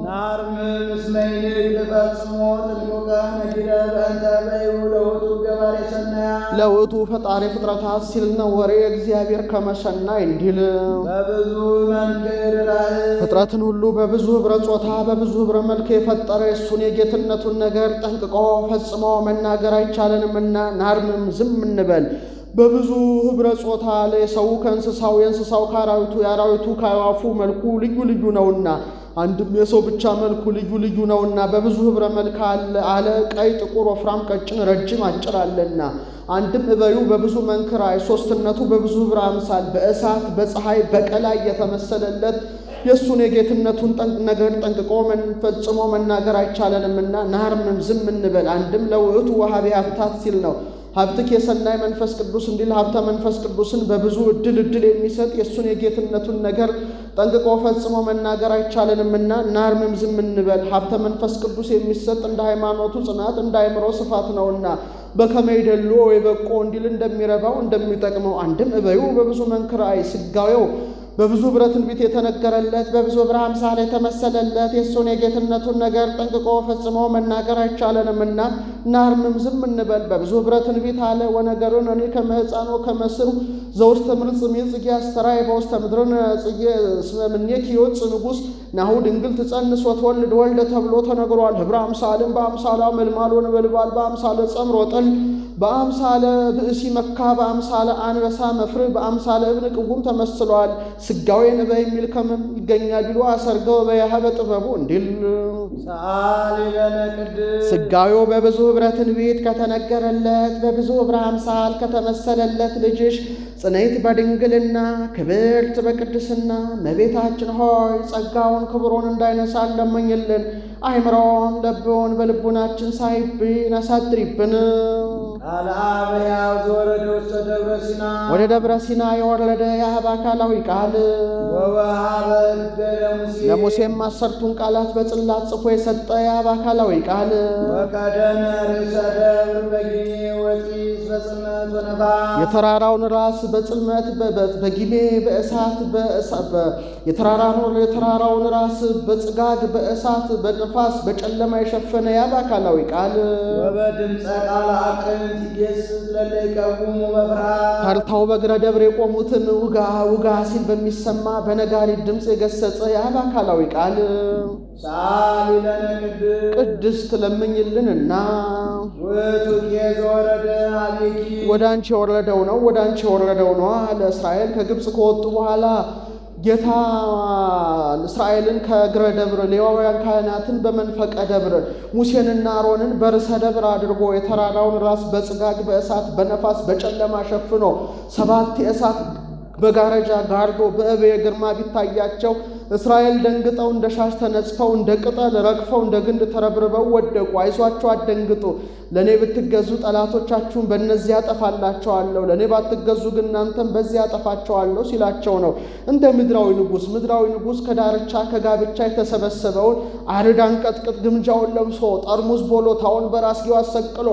Speaker 1: ናርም ምስለይን ልፈጽሞ ጥልቁቀ ነጊረ በእንተ በይሁ ለውቱ ገባሬ ሰናያ
Speaker 2: ለውቱ ፈጣሪ ፍጥረታት ሲል ነው ወሬ እግዚአብሔር ከመሰናይ እንዲል
Speaker 1: በብዙ መንክር ራእይ
Speaker 2: ፍጥረትን ሁሉ በብዙ ኅብረ ጾታ በብዙ ኅብረ መልክ የፈጠረ እሱን የጌትነቱን ነገር ጠንቅቆ ፈጽሞ መናገር አይቻለንምና ናርምም ዝም እንበል። በብዙ ኅብረ ጾታ አለ። የሰው ከእንስሳው የእንስሳው ከአራዊቱ የአራዊቱ ከአዕዋፉ መልኩ ልዩ ልዩ ነውና አንድም የሰው ብቻ መልኩ ልዩ ልዩ ነውና በብዙ ኅብረ መልክ አለ። ቀይ፣ ጥቁር፣ ወፍራም፣ ቀጭን፣ ረጅም፣ አጭር አለና አንድም እበዩ በብዙ መንክር አይ ሦስትነቱ በብዙ ኅብረ አምሳል በእሳት በፀሐይ በቀላይ የተመሰለለት የእሱን የጌትነቱን ነገር ጠንቅቆ ፈጽሞ መናገር አይቻለንምና ናርምም ዝም እንበል። አንድም ለውእቱ ወሀቤ ሀብታት ሲል ነው ሀብትክ የሰናይ መንፈስ ቅዱስ እንዲል ሀብተ መንፈስ ቅዱስን በብዙ ዕድል የሚሰጥ የእሱን የጌትነቱን ነገር ጠንቅቆ ፈጽሞ መናገር አይቻለንምና ናርምም ዝም እንበል። ሀብተ መንፈስ ቅዱስ የሚሰጥ እንደ ሃይማኖቱ ጽናት እንደ አእምሮ ስፋት ነውና በከመ ይደልዎ ወይበቆ እንዲል እንደሚረባው እንደሚጠቅመው አንድም እበዩ በብዙ መንክር አይ ሥጋዌው በብዙ ኅብረ ትንቢት የተነገረለት በብዙ ኅብረ አምሳል የተመሰለለት የእሱን የጌትነቱን ነገር ጠንቅቆ ፈጽሞ መናገር አይቻለንምና ናርምም ዝም እንበል። በብዙ ኅብረ ትንቢት አለ ወነገርን እኔ ከመ ሕፃን ወከመ ስሩ ዘውስተ ምድር ጽሜ ጽጌ አስተርአይ በውስተ ምድርን ጽጌ እስመ እምኔኪ ይወፅእ ንጉሥ ናሁ ድንግል ትጸንስ ወትወልድ ወልደ ተብሎ ተነግሯል። ኅብረ አምሳልም በአምሳለ መልማል ወነበልባል በአምሳለ ጸምር ወጠል በአምሳለ ብእሲ መካ በአምሳለ አንበሳ መፍርህ በአምሳለ እብን ቅውም ተመስሏል። ሥጋዌ ንበ የሚል ከምን ይገኛል ቢሉ አሰርገው በያህ በጥበቡ እንዲል
Speaker 1: ሰአሊ ለነ ቅድስት
Speaker 2: ሥጋዌው በብዙ ኅብረ ትንቢት ከተነገረለት በብዙ ኅብረ አምሳል ከተመሰለለት ልጅሽ ጽንዕት በድንግልና ክብርት በቅድስና እመቤታችን ሆይ ጸጋውን ክብሩን እንዳይነሳን ለመኝልን። አእምሮን ለብዎን በልቡናችን ሳይብን አሳድሪብን።
Speaker 1: ቃለ አብ ሕያው ዘወረደ ውስተ ደብረ ሲና
Speaker 2: ወደ ደብረ ሲና የወረደ የአብ አካላዊ ቃል
Speaker 1: ወወሀበ ሕገ
Speaker 2: ለሙሴም 10ቱን ቃላት በጽላት ጽፎ የሰጠ የአብ አካላዊ ቃል
Speaker 1: ወከደነ ርእሰ ደብር በጊሜ ወጢስ በጽልመት ወነፋስ
Speaker 2: የተራራውን ራስ በጽልመት በጊሜ በእሳት የተራራውን ራስ በጽጋግ በእሳት በነፋስ በጨለማ የሸፈነ የአብ አካላዊ ቃል
Speaker 1: ወበድምፀ ቃለ አቅርንት ይጌስስ ለለ ይቀውሙ በፍርሃት
Speaker 2: ፈርተው በእግረ ደብር የቆሙትን ውጋ ውጋ ሲል በሚሰማ በነጋሪት ድምፅ የገሰጸ የአብ አካላዊ ቃል
Speaker 1: ሰአሊ ለነ
Speaker 2: ቅድስት ለምኝልንና
Speaker 1: ውእቱ ዘወረደ ኀቤኪ
Speaker 2: ወደ አንቺ የወረደው ነው ወደ አንቺ የወረደው ነው አለ። እስራኤል ከግብፅ ከወጡ በኋላ ጌታ እስራኤልን ከእግረ ደብር ሌዋውያን ካህናትን በመንፈቀ ደብር ሙሴንና አሮንን በርዕሰ ደብር አድርጎ የተራራውን ራስ በጽጋግ በእሳት በነፋስ በጨለማ ሸፍኖ 7 የእሳት በጋረጃ ጋርዶ በእብየ ግርማ ቢታያቸው እስራኤል ደንግጠው እንደ ሻሽ ተነጽፈው እንደ ቅጠል ረግፈው እንደ ግንድ ተረብርበው ወደቁ። አይዟችሁ አትደንግጡ፣ ለእኔ ብትገዙ ጠላቶቻችሁን በእነዚህ አጠፋላቸዋለሁ፣ ለእኔ ባትገዙ ግን እናንተም በዚህ አጠፋቸዋለሁ ሲላቸው ነው። እንደ ምድራዊ ንጉሥ ከዳርቻ ከጋብቻ የተሰበሰበውን አርድ አንቀጥቅጥ ግምጃውን ለብሶ ጠርሙስ ቦሎታውን በራስጌው አሰቅሎ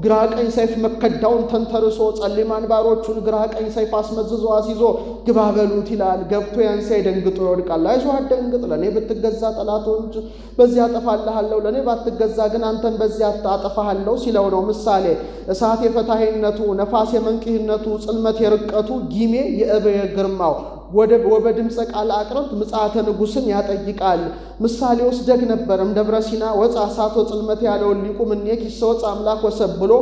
Speaker 2: ግራ ቀኝ ሰይፍ መከዳውን ተንተርሶ ጸሊማን ባሮቹን ግራ ቀኝ ሰይፍ አስመዝዞ አስይዞ ግባ በሉት ይላል። ገብቶ ያንሳ ደንግጦ ይወድቃል። አይዞህ አትደንግጥ፣ ለእኔ ብትገዛ ጠላቶች በዚህ አጠፋልሃለሁ፣ ለእኔ ባትገዛ ግን አንተን በዚህ አጠፋሃለሁ ሲለው ነው። ምሳሌ እሳት የፈታሂነቱ፣ ነፋስ የመንቅህነቱ፣ ጽልመት የርቀቱ፣ ጊሜ የእብየ ግርማው ወበድምፀ ቃል አቅርብት ምጽአተ ንጉሥን ያጠይቃል። ምሳሌ ወስደግ ነበርም ደብረ ሲና ወፃ እሳት ወጽልመት ያለውን ሊቁ ምኔክ ይሰወፅ አምላክ ወሰብ ብሎ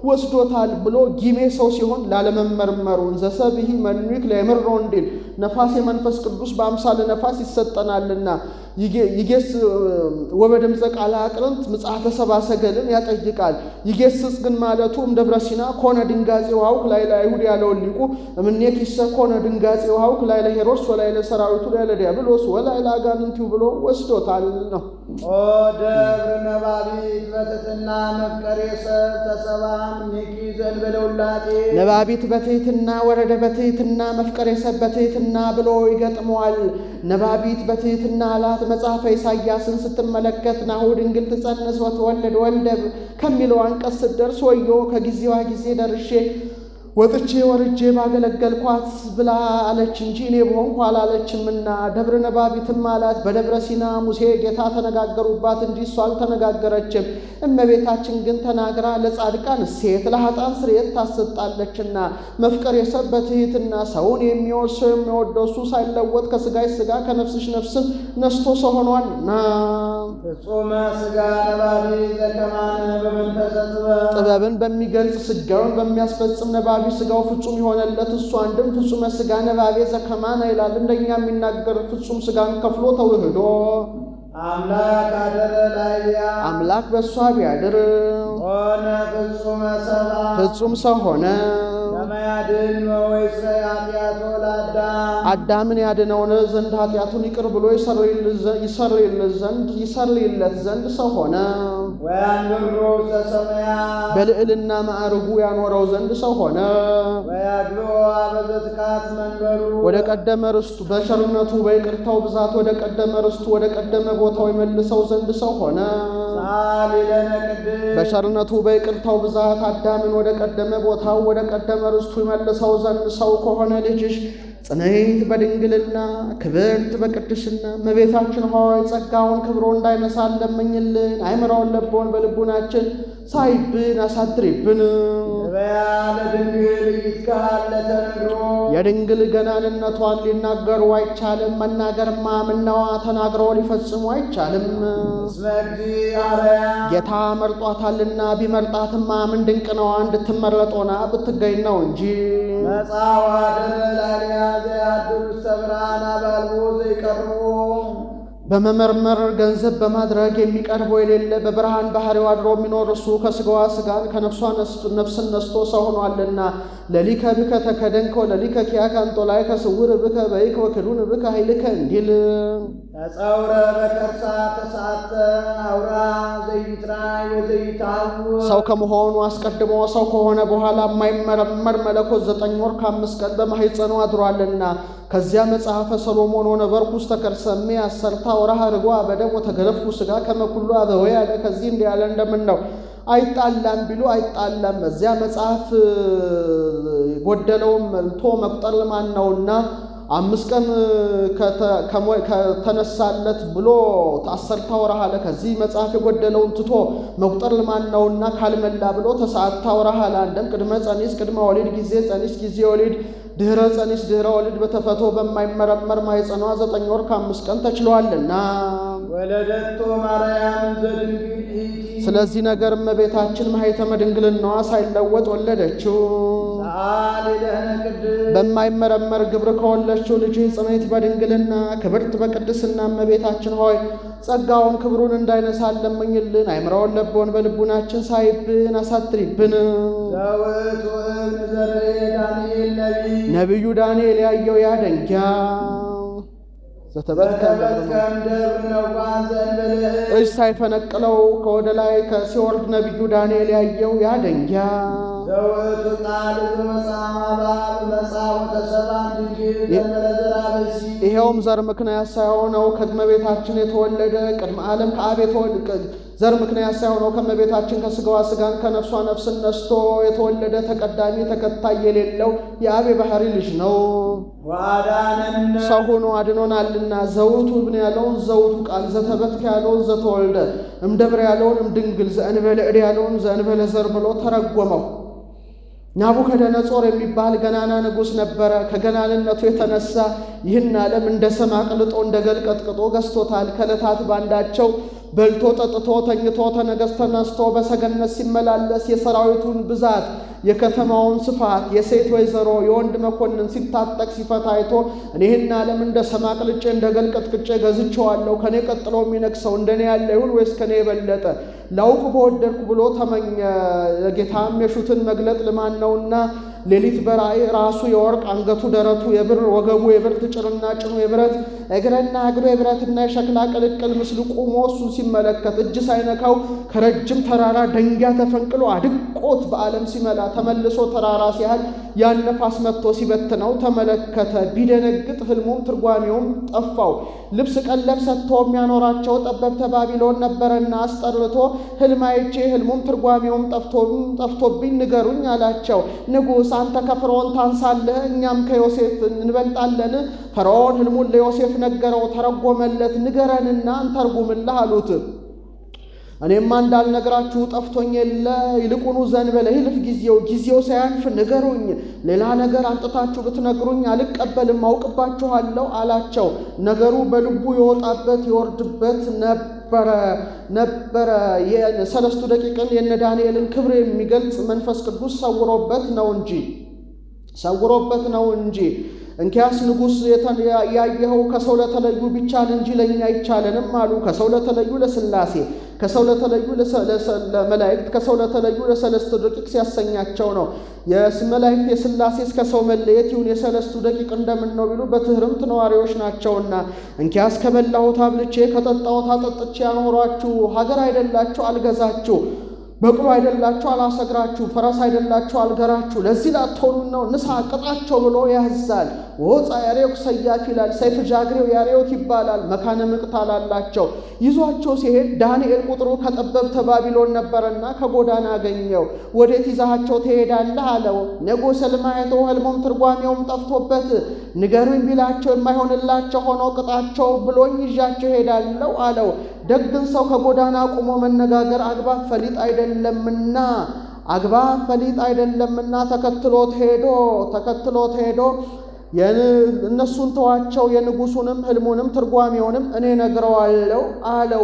Speaker 2: ወስዶታል ብሎ ጊሜ ሰው ሲሆን ላለመመርመሩ እንዘሰብሂ መኑክ ለምሮ እንዲል ነፋስ የመንፈስ ቅዱስ በአምሳለ ነፋስ ይሰጠናልና ይጌስ ወበድምፀ ቃል አቅርብት ምጽአተ ሰብአ ሰገልን ያጠይቃል። ይጌስጽ ግን ማለቱ ደብረ ሲና ኮነ ድንጋጼ ውሃው ላይ አይሁድ ያለውን ሊቁ ምኔክ ይሰ ኮነ ድንጋጼ ውሃው ላይ ለሄሮድስ ወላይ ለሰራዊቱ ላይ ለዲያብሎስ ወላይ ለአጋንንቱ ብሎ ወስዶታል ነው።
Speaker 1: ኦ ደብረ ነባቢት በትሕትና መፍቀሬ ሰብ ተሰባም ኔኪ ዘእንበለ ውላጤ
Speaker 2: ነባቢት በትሕትና ወረደ በትሕትና መፍቀሬ ሰብ በትሕትና ብሎ ይገጥመዋል። ነባቢት በትሕትና አላት። መጽሐፈ ኢሳይያስን ስትመለከት ናሁ ድንግል ትጸንስ ወትወልድ ወልደ ከሚለው አንቀጽ ስትደርስ ወዮ ከጊዜዋ ጊዜ ደርሼ ወጥቼ ወርጄ ባገለገልኳት ብላ አለች እንጂ እኔ በሆንኩ አላለችምና። ደብረ ነባቢትም አላት በደብረ ሲና ሙሴ ጌታ ተነጋገሩባት እንጂ እሷ አልተነጋገረችም። እመቤታችን ግን ተናግራ ለጻድቃን እሴት ለኃጥአን ስርየት ታሰጣለችና። መፍቀር የሰብ በትሕትና ሰውን የሚወድ ሰው የሚወደው እሱ ሳይለወጥ ከሥጋሽ ሥጋ ከነፍስሽ ነፍስም ነስቶ ሰው ሆኗልና።
Speaker 1: ፍጹመ ሥጋ ነባቢ ዘከማነ በመንፈሰ
Speaker 2: ጥበብን በሚገልጽ ሥጋውን በሚያስፈጽም ነባቢ ሥጋው ፍጹም የሆነለት እሱ አንድም ፍጹመ ሥጋ ነባቤ ዘከማነ ይላል። እንደኛ የሚናገር ፍጹም ሥጋን ከፍሎ ተውህዶ
Speaker 1: አምላክ አደረ ላይያ
Speaker 2: አምላክ በእሷ ቢያድር
Speaker 1: ሆነ ፍጹመ ሰብአ
Speaker 2: ፍጹም ሰው ሆነ።
Speaker 1: ከመያድን ወይስረ ኃጢአቶ ለአዳም
Speaker 2: አዳምን ያድነውን ዘንድ ኃጢአቱን ይቅር ብሎ ይሰርይለት ዘንድ ሰው ሆነ።
Speaker 1: ወያንብሮ ተሰማያት
Speaker 2: በልዕልና ማዕርጉ ያኖረው ዘንድ ሰው ሆነ።
Speaker 1: ወያግሎ አበዘትካት መንበሩ
Speaker 2: ወደ ቀደመ ርስቱ በቸርነቱ በይቅርታው ብዛት ወደ ቀደመ ርስቱ ወደ ቀደመ ቦታው ይመልሰው ዘንድ ሰው ሆነ።
Speaker 1: ሳሊለነ ቅድስ
Speaker 2: በቸርነቱ በይቅርታው ብዛት አዳምን ወደ ቀደመ ቦታው ወደ ቀደመ ርስቱ ይመልሰው ዘንድ ሰው ከሆነ ልጅሽ ጽንዕት በድንግልና ክብርት በቅድስና እመቤታችን ሆይ ጸጋውን ክብሮ እንዳይነሳ ለምኝልን። አይምረውን ለቦን በልቡናችን ሳይብን አሳድሪብን።
Speaker 1: ገበያ ለድንግል ይትካል ለተነግሮ
Speaker 2: የድንግል ገናንነቷን ሊናገሩ አይቻልም። መናገርማ ምነዋ ተናግረው ሊፈጽሙ አይቻልም።
Speaker 1: እስመ እግዚአብሔር
Speaker 2: ጌታ መርጧታልና ቢመርጣትማ ምን ድንቅ ነዋ እንድትመረጦና ብትገኝ ነው እንጂ።
Speaker 1: መጻዋ ደረ ላሊያ ዘያድሩ ሰብራና ባልቦ ዘይቀርቦ
Speaker 2: በመመርመር ገንዘብ በማድረግ የሚቀርበው የሌለ በብርሃን ባህሪው አድሮ የሚኖር እሱ ከሥጋዋ ሥጋን ከነፍሷ ነፍስን ነስቶ ሰው ሆኗልና። ለሊከ ብከ ተከደንከ ለሊከ ኪያከ አንጦላይ ከስውር ብከ በይክ ወክዱን ብከ ኃይልከ እንዲል
Speaker 1: ተጸውረ በከርሳ ተሳተ አውራ ዘይትራይ ወዘይታው
Speaker 2: ሰው ከመሆኑ አስቀድሞ ሰው ከሆነ በኋላ የማይመረመር መለኮት 9 ወር ከ5 ቀን በማኅፀኑ አድሯልና። ከዚያ መጽሐፈ ሰሎሞን ወነበርኩ ውስተ ከርሰሜ አሰርታ ወርሃ ርጓ በደም ወተገረፍኩ ሥጋ ከመኩሉ አበዌ ያለ ከዚህ እንዲህ ያለ እንደምን ነው? አይጣላም ቢሉ አይጣላም። እዚያ መጽሐፍ ጎደለውም መልቶ መቁጠር ለማን ነውና 5 ቀን ከተነሳለት ብሎ አሰርታ ወርሃ አለ። ከዚህ መጽሐፍ የጎደለውን ትቶ መቁጠር ለማን ነውና ካልመላ ብሎ ተሰዓታ ወርሃ አለ። አንድም ቅድመ ጸኒስ ቅድመ ወሊድ ጊዜ ጸኒስ ጊዜ ወሊድ ድህረ ጸኒስ ድህረ ወሊድ በተፈቶ በማይመረመር ማኅፀኗ 9 ወር ከ5 ቀን ተችሏልና።
Speaker 1: ወለደቶ ማርያም ዘድንግል ኢቲ
Speaker 2: ስለዚህ ነገር እመቤታችን ማኅተመ ድንግልናዋ ሳይለወጥ ወለደችው።
Speaker 1: ሳሊለነ ቅድስ
Speaker 2: በማይመረመር ግብር ከወለችው ልጅ ጽንዕት በድንግልና ክብርት በቅድስና እመቤታችን ሆይ ጸጋውን ክብሩን እንዳይነሳ ለምኝልን። አይምረውን ለቦን በልቡናችን ሳይብን አሳትሪብን።
Speaker 1: ዘውእቱ እብን ዘርኤ ዳንኤል
Speaker 2: ነቢዩ ዳንኤል ያየው ያ ደንጊያ
Speaker 1: ዘተበትከም ደብር ነዋን ዘንበልዕ
Speaker 2: እጅ ሳይፈነቅለው ከወደ ላይ ሲወርድ ነቢዩ ዳንኤል ያየው ያ ደንጊያ
Speaker 1: ዘውእቱ ቃል ዘመጽአማ በአብ መጽአ ወተሰብአ ድንግል ዘእንበለ ዘርአ ብእሲ
Speaker 2: ይኸውም ዘር ምክንያት ሳይሆነው ከእመቤታችን የተወለደ ቅድመ ዓለም ከአብ ዘር ምክንያት ሳይሆነው ከእመቤታችን ከሥጋዋ ሥጋን ከነፍሷ ነፍስን ነስቶ የተወለደ ተቀዳሚ ተከታይ የሌለው የአብ የባሕሪ ልጅ ነው።
Speaker 1: ወአዳነነ
Speaker 2: ሰው ሆኖ አድኖናልና። ዘውቱ እብን ያለውን ዘውቱ ቃል ዘተበትከ ያለውን ዘተወልደ እምደብር ያለውን እምድንግል ዘእንበለ ዕድ ያለውን ዘእንበለ ዘር ብሎ ተረጎመው። ናቡከደነጾር የሚባል ገናና ንጉሥ ነበረ። ከገናንነቱ የተነሳ ይህን ዓለም እንደ ሰም አቅልጦ እንደ ገል ቀጥቅጦ ገዝቶታል። ከዕለታት ባንዳቸው በልቶ ጠጥቶ ተኝቶ ተነገሥ ተነስቶ በሰገነት ሲመላለስ የሰራዊቱን ብዛት የከተማውን ስፋት የሴት ወይዘሮ የወንድ መኮንን ሲታጠቅ ሲፈታ አይቶ እኔህን ዓለም እንደ ሰም አቅልጬ እንደ ገል ቀጥቅጬ ገዝቼዋለሁ። ከኔ ቀጥሎ የሚነግሰው እንደኔ ያለ ይሁን ወይስ ከኔ የበለጠ ላውቅ በወደድኩ ብሎ ተመኘ። ጌታም የሹትን መግለጥ ልማን ነውና ሌሊት በራእይ ራሱ የወርቅ አንገቱ ደረቱ የብር ወገቡ የብር ጭርና ጭኑ የብረት እግረና እግሩ የብረትና የሸክላ ቅልቅል ምስል ቁሞ እሱን ሲመለከት እጅ ሳይነካው ከረጅም ተራራ ደንጊያ ተፈንቅሎ አድቆት በዓለም ሲመላ ተመልሶ ተራራ ሲያህል ያን ነፋስ መጥቶ ሲበትነው ተመለከተ። ቢደነግጥ ሕልሙም ትርጓሜውም ጠፋው። ልብስ ቀለብ ሰጥቶ የሚያኖራቸው ጠበብተ ባቢሎን ነበረና አስጠርቶ ሕልም አይቼ ሕልሙም ትርጓሜውም ጠፍቶብኝ ንገሩኝ አላቸው። ንጉሥ አንተ ከፈርዖን ታንሳለህ፣ እኛም ከዮሴፍ እንበልጣለን። ፈርዖን ሕልሙን ለዮሴፍ ነገረው፣ ተረጎመለት። ንገረንና እንተርጉምልህ አሉት። እኔማ እንዳልነግራችሁ ጠፍቶኝ የለ፣ ይልቁኑ ዘንበለ ይልፍ ጊዜው ሳያልፍ ንገሩኝ። ሌላ ነገር አንጥታችሁ ብትነግሩኝ አልቀበልም፣ አውቅባችኋለሁ አላቸው። ነገሩ በልቡ የወጣበት የወርድበት ነበረ። የሰለስቱ ደቂቅን የነ ዳንኤልን ክብር የሚገልጽ መንፈስ ቅዱስ ሰውሮበት ነው እንጂ እንኪያስ ንጉሥ ያየኸው ከሰው ለተለዩ ቢቻል እንጂ ለእኛ አይቻለንም አሉ። ከሰው ለተለዩ ለሥላሴ፣ ከሰው ለተለዩ ለመላእክት፣ ከሰው ለተለዩ ለሰለስቱ ደቂቅ ሲያሰኛቸው ነው። የመላእክት የሥላሴ እስከ ሰው መለየት ይሁን፣ የሰለስቱ ደቂቅ እንደምን ነው ቢሉ በትህርምት ነዋሪዎች ናቸውና። እንኪያስ ከበላሁት አብልቼ ከጠጣሁት አጠጥቼ ያኖሯችሁ፣ ሀገር አይደላችሁ አልገዛችሁ፣ በቅሎ አይደላችሁ አላሰግራችሁ፣ ፈረስ አይደላችሁ አልገራችሁ፣ ለዚህ ላትሆኑ ነው ንሳ ቅጣቸው ብሎ ያዛል። ወፃ ያሬውክ ሰያፍ ይላል፣ ሰይፍ ጃግሬው ያሬውክ ይባላል። መካነ ምቅታል አላቸው። ይዟቸው ሲሄድ ዳንኤል ቁጥሩ ከጠበብተ ባቢሎን ነበረና ከጎዳና አገኘው። ወዴት ይዛቸው ትሄዳለህ አለው። ንጉሥ ሕልም አይቶ ሕልሙም ትርጓሜውም ጠፍቶበት ንገሩኝ ቢላቸው የማይሆንላቸው ሆነው ቅጣቸው ብሎኝ ይዣቸው ሄዳለሁ አለው። ደግን ሰው ከጎዳና ቆሞ መነጋገር አግባብ ፈሊጥ አይደለምና ተከትሎት ሄዶ እነሱን ተዋቸው፣ የንጉሱንም ሕልሙንም ትርጓሜውንም እኔ ነግረዋለሁ አለው።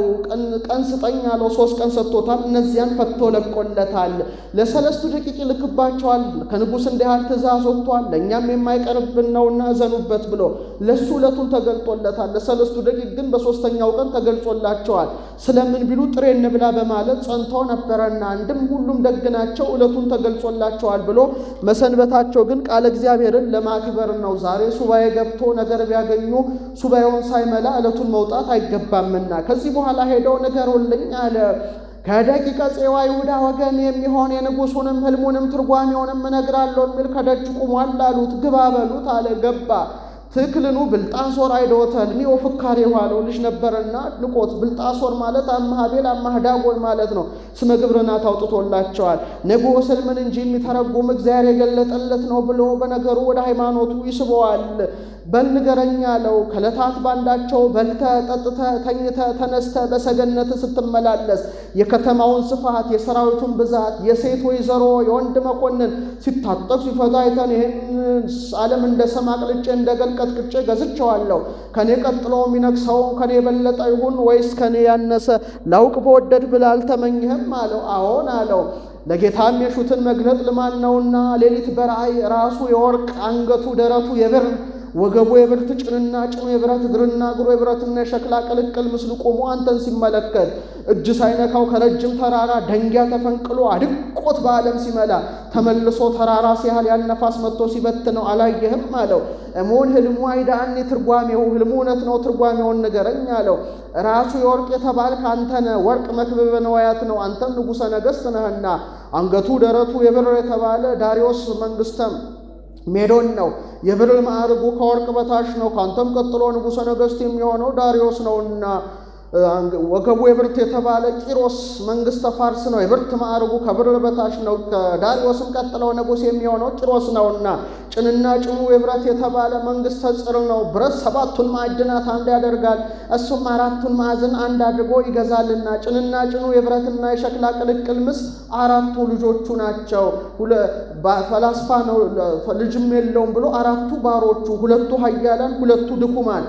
Speaker 2: ቀን ስጠኝ አለው። 3 ቀን ሰጥቶታል። እነዚያን ፈቶ ለቆለታል። ለሰለስቱ ደቂቅ ይልክባቸዋል። ከንጉሥ እንዲህ ያህል ትእዛዝ ወጥቷል፣ ለእኛም የማይቀርብን ነውና እዘኑበት ብሎ ለሱ ዕለቱን ተገልጦለታል። ለሰለስቱ ደቂቅ ግን በ3ኛው ቀን ተገልጾላቸዋል። ስለምን ቢሉ ጥሬ እንብላ በማለት ጸንተው ነበረና አንድም ሁሉም ደግናቸው ዕለቱን ተገልጾላቸዋል ብሎ መሰንበታቸው ግን ቃለ እግዚአብሔርን ለማክበር ነው። ዛሬ ሱባኤ ገብቶ ነገር ቢያገኙ ሱባኤውን ሳይመላ ዕለቱን መውጣት አይገባምና ከዚህ በኋላ ሄደው ንገሩልኝ አለ። ከደቂቀ ፄዋ ይሁዳ ወገን የሚሆን የንጉሱንም ሕልሙንም ትርጓሜውንም እነግራለሁ የሚል ከደጅ ቁሟል አሉት። ግባ በሉት አለ። ገባ። ትክልኑ ብልጣሶር አይዶተል ሚኦ ፍካሬ ዋለው ልጅ ነበርና ንቆት። ብልጣሶር ማለት አማሃቤል አማህዳጎን ማለት ነው። ስመ ግብርናት አውጥቶላቸዋል። ንጉሥ ሕልምን እንጂ የሚተረጉም እግዚአብሔር የገለጠለት ነው ብሎ በነገሩ ወደ ሃይማኖቱ ይስበዋል። በል ንገረኝ አለው። ከዕለታት ባንዳቸው በልተ ጠጥተ ተኝተ ተነስተ በሰገነት ስትመላለስ የከተማውን ስፋት የሰራዊቱን ብዛት የሴት ወይዘሮ የወንድ መኮንን ሲታጠቅ ሲፈታ አይተን ይህን ዓለም እንደ ሰም አቅልጬ እንደ ገል ቀጥቅጬ ገዝቼዋለሁ። ከኔ ቀጥሎ የሚነግሰው ከኔ የበለጠ ይሁን ወይስ ከኔ ያነሰ ላውቅ በወደድ ብላ አልተመኝህም አለው። አዎን አለው። ለጌታም የሹትን መግለጥ ልማድ ነውና ሌሊት በራእይ ራሱ የወርቅ አንገቱ ደረቱ የብር ወገቡ የብርት ጭንና ጭኑ የብረት እግርና እግሩ የብረትና የሸክላ ቅልቅል ምስሉ ቆሞ አንተን ሲመለከት እጅ ሳይነካው ከረጅም ተራራ ደንጊያ ተፈንቅሎ አድቆት በዓለም ሲመላ ተመልሶ ተራራ ሲያህል ያን ነፋስ መጥቶ ሲበትነው አላየህም አለው። እሞን ሕልሙ አይዳኒ ትርጓሜው ሕልሙ እውነት ነው፣ ትርጓሜውን ንገረኝ አለው። ራሱ የወርቅ የተባልክ አንተ ነህ። ወርቅ መክብበ ነዋያት ነው፣ አንተም ንጉሠ ነገሥት ነህና። አንገቱ ደረቱ የብር የተባለ ዳሪዮስ መንግሥተም ሜዶን ነው። የብር ማዕርጉ ከወርቅ በታች ነው። ካንተም ቀጥሎ ንጉሠ ነገሥት የሚሆነው ዳሪዮስ ነውና ወገቡ የብርት የተባለ ቂሮስ መንግሥተ ፋርስ ነው። የብርት ማዕርጉ ከብር በታች ነው። ከዳሪዮስም ቀጥለው ንጉሥ የሚሆነው ቂሮስ ነውና ጭንና ጭኑ የብረት የተባለ መንግሥተ ጽር ነው። ብረት 7ቱን ማዕድናት አንድ ያደርጋል፣ እሱም 4ቱን ማዕዘን አንድ አድርጎ ይገዛልና። ጭንና ጭኑ የብረትና የሸክላ ቅልቅል ምስ 4ቱ ልጆቹ ናቸው። ፈላስፋ ነው ልጅም የለውም ብሎ 4ቱ ባሮቹ፣ 2ቱ ኃያላን 2ቱ ድኩማን።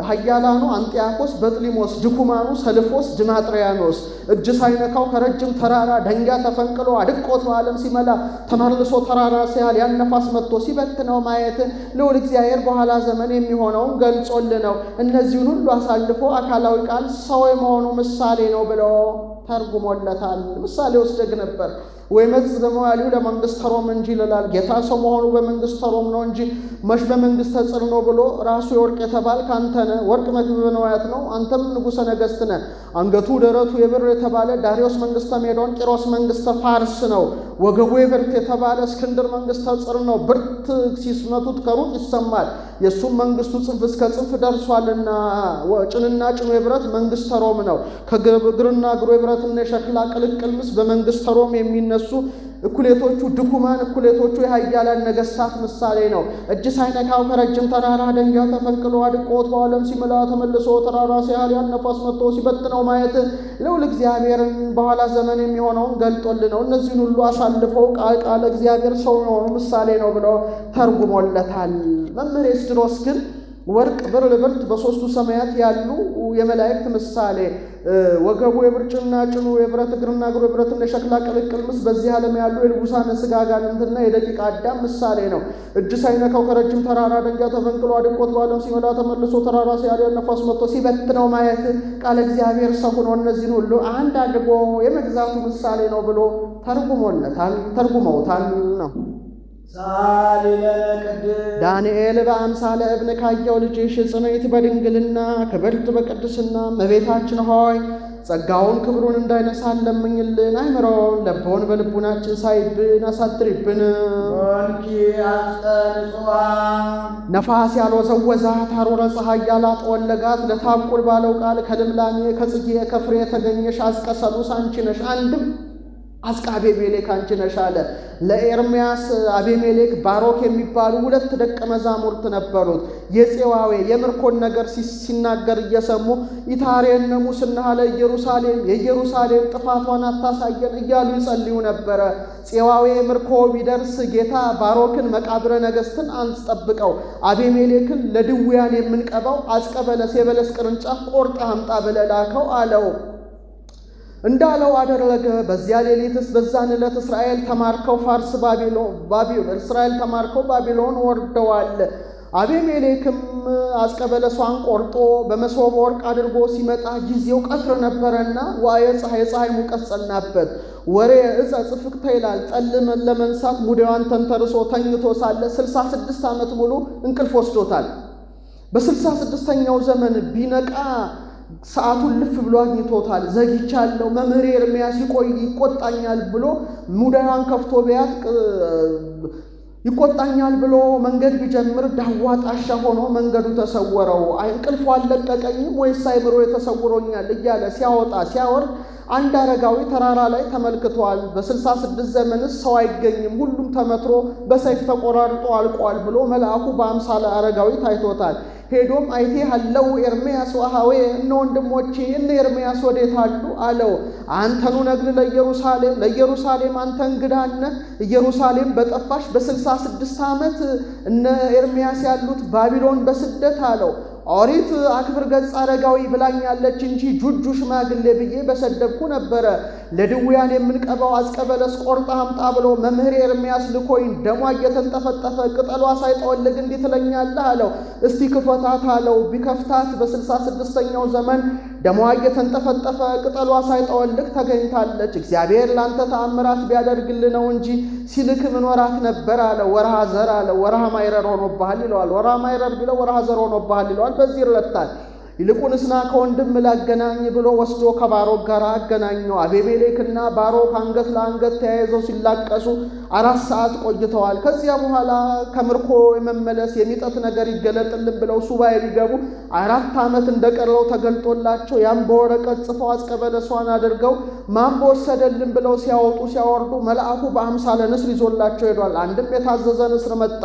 Speaker 2: ኃያላኑ አንጢያኮስ በጥሊሞስ፣ ድኩማኑ ሰልፎስ ድማጥሪያኖስ። እጅ ሳይነካው ከረጅም ተራራ ደንጊያ ተፈንቅሎ አድቆት በዓለም ሲመላ ተመልሶ ተራራ ሲያል ያን ነፋስ መጥቶ ሲበትነው ማየት ልዑል እግዚአብሔር በኋላ ዘመን የሚሆነውን ገልጾል ነው። እነዚህን ሁሉ አሳልፎ አካላዊ ቃል ሰው የመሆኑ ምሳሌ ነው ብሎ ተርጉሞለታል። ምሳሌ ወስደግ ነበር ወይ መጽ ዘመዋሊው ለመንግሥተ ሮም እንጂ ይላል። ጌታ ሰው መሆኑ በመንግሥተ ሮም ነው እንጂ መሽ በመንግሥተ ጽር ነው ብሎ ራሱ የናሱ የወርቅ የተባልክ አንተ ነህ። ወርቅ መክብበ ነዋያት ነው፣ አንተም ንጉሠ ነገሥት ነህ። አንገቱ ደረቱ የብር የተባለ ዳርዮስ መንግሥተ ሜዶን ቂሮስ መንግሥተ ፋርስ ነው። ወገቡ የብርት የተባለ እስክንድር መንግሥተ ጽር ነው። ብርት ሲስመቱት ከሩቅ ይሰማል። የእሱም መንግሥቱ ጽንፍ እስከ ጽንፍ ደርሷልና ጭንና ጭኑ የብረት መንግሥተ ሮም ነው። ከእግርና እግሩ የብረትና የሸክላ ቅልቅል ምስ በመንግሥተ ሮም የሚነሱ እኩሌቶቹ ድኩማን እኩሌቶቹ የኃያላን ነገሥታት ምሳሌ ነው። እጅ ሳይነካው ከረጅም ተራራ ደንጊያ ተፈንቅሎ አድቆት በዓለም ሲመላ ተመልሶ ተራራ ሲያህል ያን ነፋስ መጥቶ ሲበትነው ማየት ልዑል እግዚአብሔርን በኋላ ዘመን የሚሆነውን ገልጦልን ነው። እነዚህን ሁሉ አሳልፎ ቃለ እግዚአብሔር ሰው የሆኑ ምሳሌ ነው ብሎ ተርጉሞለታል። መምህር ኤስድሮስ ግን ወርቅ ብር ብርት በሦስቱ ሰማያት ያሉ የመላእክት ምሳሌ፣ ወገቡ የብርጭና ጭኑ የብረት እግርና እግሩ የብረትና የሸክላ ቅልቅል ምስ በዚህ ዓለም ያሉ የልቡሳነ ሥጋ አጋንንትና የደቂቀ አዳም ምሳሌ ነው። እጅ ሳይነካው ከረጅም ተራራ ደንጊያ ተፈንቅሎ አድቆት በዓለም ሲመላ ተመልሶ ተራራ ሲያል ነፋስ መጥቶ ሲበትነው ማየት ቃለ እግዚአብሔር ሰው ሆኖ እነዚህን ሁሉ አንድ አድርጎ የመግዛቱ ምሳሌ ነው ብሎ ተርጉመውታል ነው። ዳንኤል በአምሳለ እብን ካየው ልጅሽ ጽንዕት በድንግልና ክብርት በቅድስና እመቤታችን ሆይ ጸጋውን ክብሩን እንዳይነሳን ለምኝልን። አይምሮውን ለቦን በልቡናችን ሳይብን አሳድሪብን። ነፋስ ያልወዘወዛት ሐሩረ ፀሐይ ያላጠወለጋት ለታብቁል ባለው ቃል ከልምላሜ ከጽጌ ከፍሬ የተገኘሽ አዝቀሰሉስ አንቺ ነሽ። አንድም አዝቃ አቤሜሌክ አንቺ ነሽ አለ። ለኤርምያስ አቤሜሌክ ባሮክ የሚባሉ ሁለት ደቀ መዛሙርት ነበሩት። የፄዋዌ የምርኮን ነገር ሲናገር እየሰሙ ኢታሬነ ሙስና ለኢየሩሳሌም የኢየሩሳሌም ጥፋቷን አታሳየን እያሉ ይጸልዩ ነበረ። ፄዋዌ ምርኮ ቢደርስ ጌታ ባሮክን መቃብረ ነገሥትን አንስጠብቀው፣ አቤሜሌክን ለድውያን የምንቀባው አዝቀ በለስ የበለስ ቅርንጫፍ ቆርጠ አምጣ ብለህ ላከው አለው። እንዳለው አደረገ። በዚያ ሌሊትስ በዛን ዕለት እስራኤል ተማርከው ባቢሎን ወርደዋል። አቤሜሌክም አዝቀ በለሷን ቆርጦ በመሶበ ወርቅ አድርጎ ሲመጣ ጊዜው ቀትር ነበረና የፀሐይ ሙቀት ጸናበት። ወሬ ዕፀ ጽፍቅተ ይላል። ጠል ለመንሳት ሙዳዋን ተንተርሶ ተኝቶ ሳለ 66 ዓመት ሙሉ እንቅልፍ ወስዶታል። በ66ኛው ዘመን ቢነቃ ሰዓቱን ልፍ ብሎ አግኝቶታል። ዘግይቻለሁ፣ መምህር ኤርምያስ ይቆጣኛል ብሎ ሙዳዋን ከፍቶ ቢያት ይቆጣኛል ብሎ መንገድ ቢጀምር ዳዋ ጣሻ ሆኖ መንገዱ ተሰወረው። እንቅልፉ አልለቀቀኝም ወይስ አይምሮ ተሰውሮኛል እያለ ሲያወጣ ሲያወርድ አንድ አረጋዊ ተራራ ላይ ተመልክቷል። በ66 ዘመንስ ሰው አይገኝም፣ ሁሉም ተመትሮ በሰይፍ ተቆራርጦ አልቋል ብሎ መልአኩ በአምሳለ አረጋዊ ታይቶታል። ሄዶም አይቴ አለው ኤርምያስ ወአሃዌ እነ ወንድሞቼ እነ ኤርምያስ ወዴት አሉ አለው። አንተኑ ነግር ለኢየሩሳሌም አንተ እንግዳ ነህ። ኢየሩሳሌም በጠፋሽ በ66 ዓመት እነ ኤርምያስ ያሉት ባቢሎን በስደት አለው። ኦሪት አክብር ገጽ አረጋዊ ብላኛለች እንጂ ጁጁ ሽማግሌ ብዬ በሰደብኩ ነበረ። ለድውያን የምንቀባው አዝቀ በለስ ቆርጣ አምጣ ብሎ መምህር ኤርምያስ ልኮኝ ደሟ እየተንጠፈጠፈ ቅጠሏ ሳይጠወልግ እንዲህ ትለኛለህ አለው። እስቲ ክፈታት አለው። ቢከፍታት በ66ኛው ዘመን ደሟ እየተንጠፈጠፈ ቅጠሏ ሳይጠወልግ ተገኝታለች። እግዚአብሔር ላንተ ተአምራት ቢያደርግልህ ነው እንጂ ሲልክ ምን ወራት ነበር አለው። ወርሃ ዘር አለው። ወርሃ ማይረር ሆኖብሃል ይለዋል። ወርሃ ማይረር ቢለው ወርሃ ዘር ሆኖብሃል ይለዋል። በዚህ ይረታል። ይልቁንስና ከወንድም ላገናኝ ብሎ ወስዶ ከባሮክ ጋር አገናኘው። አቤሜሌክና ባሮክ አንገት ለአንገት ተያይዘው ሲላቀሱ 4 ሰዓት ቆይተዋል። ከዚያ በኋላ ከምርኮ የመመለስ የሚጠት ነገር ይገለጥልን ብለው ሱባኤ ቢገቡ 4 ዓመት እንደቀረው ተገልጦላቸው ያም በወረቀት ጽፈው አዝቀ በለሷን አድርገው ማን በወሰደልን ብለው ሲያወጡ ሲያወርዱ መልአኩ በአምሳለ ንስር ይዞላቸው ሄዷል። አንድም የታዘዘ ንስር መጣ።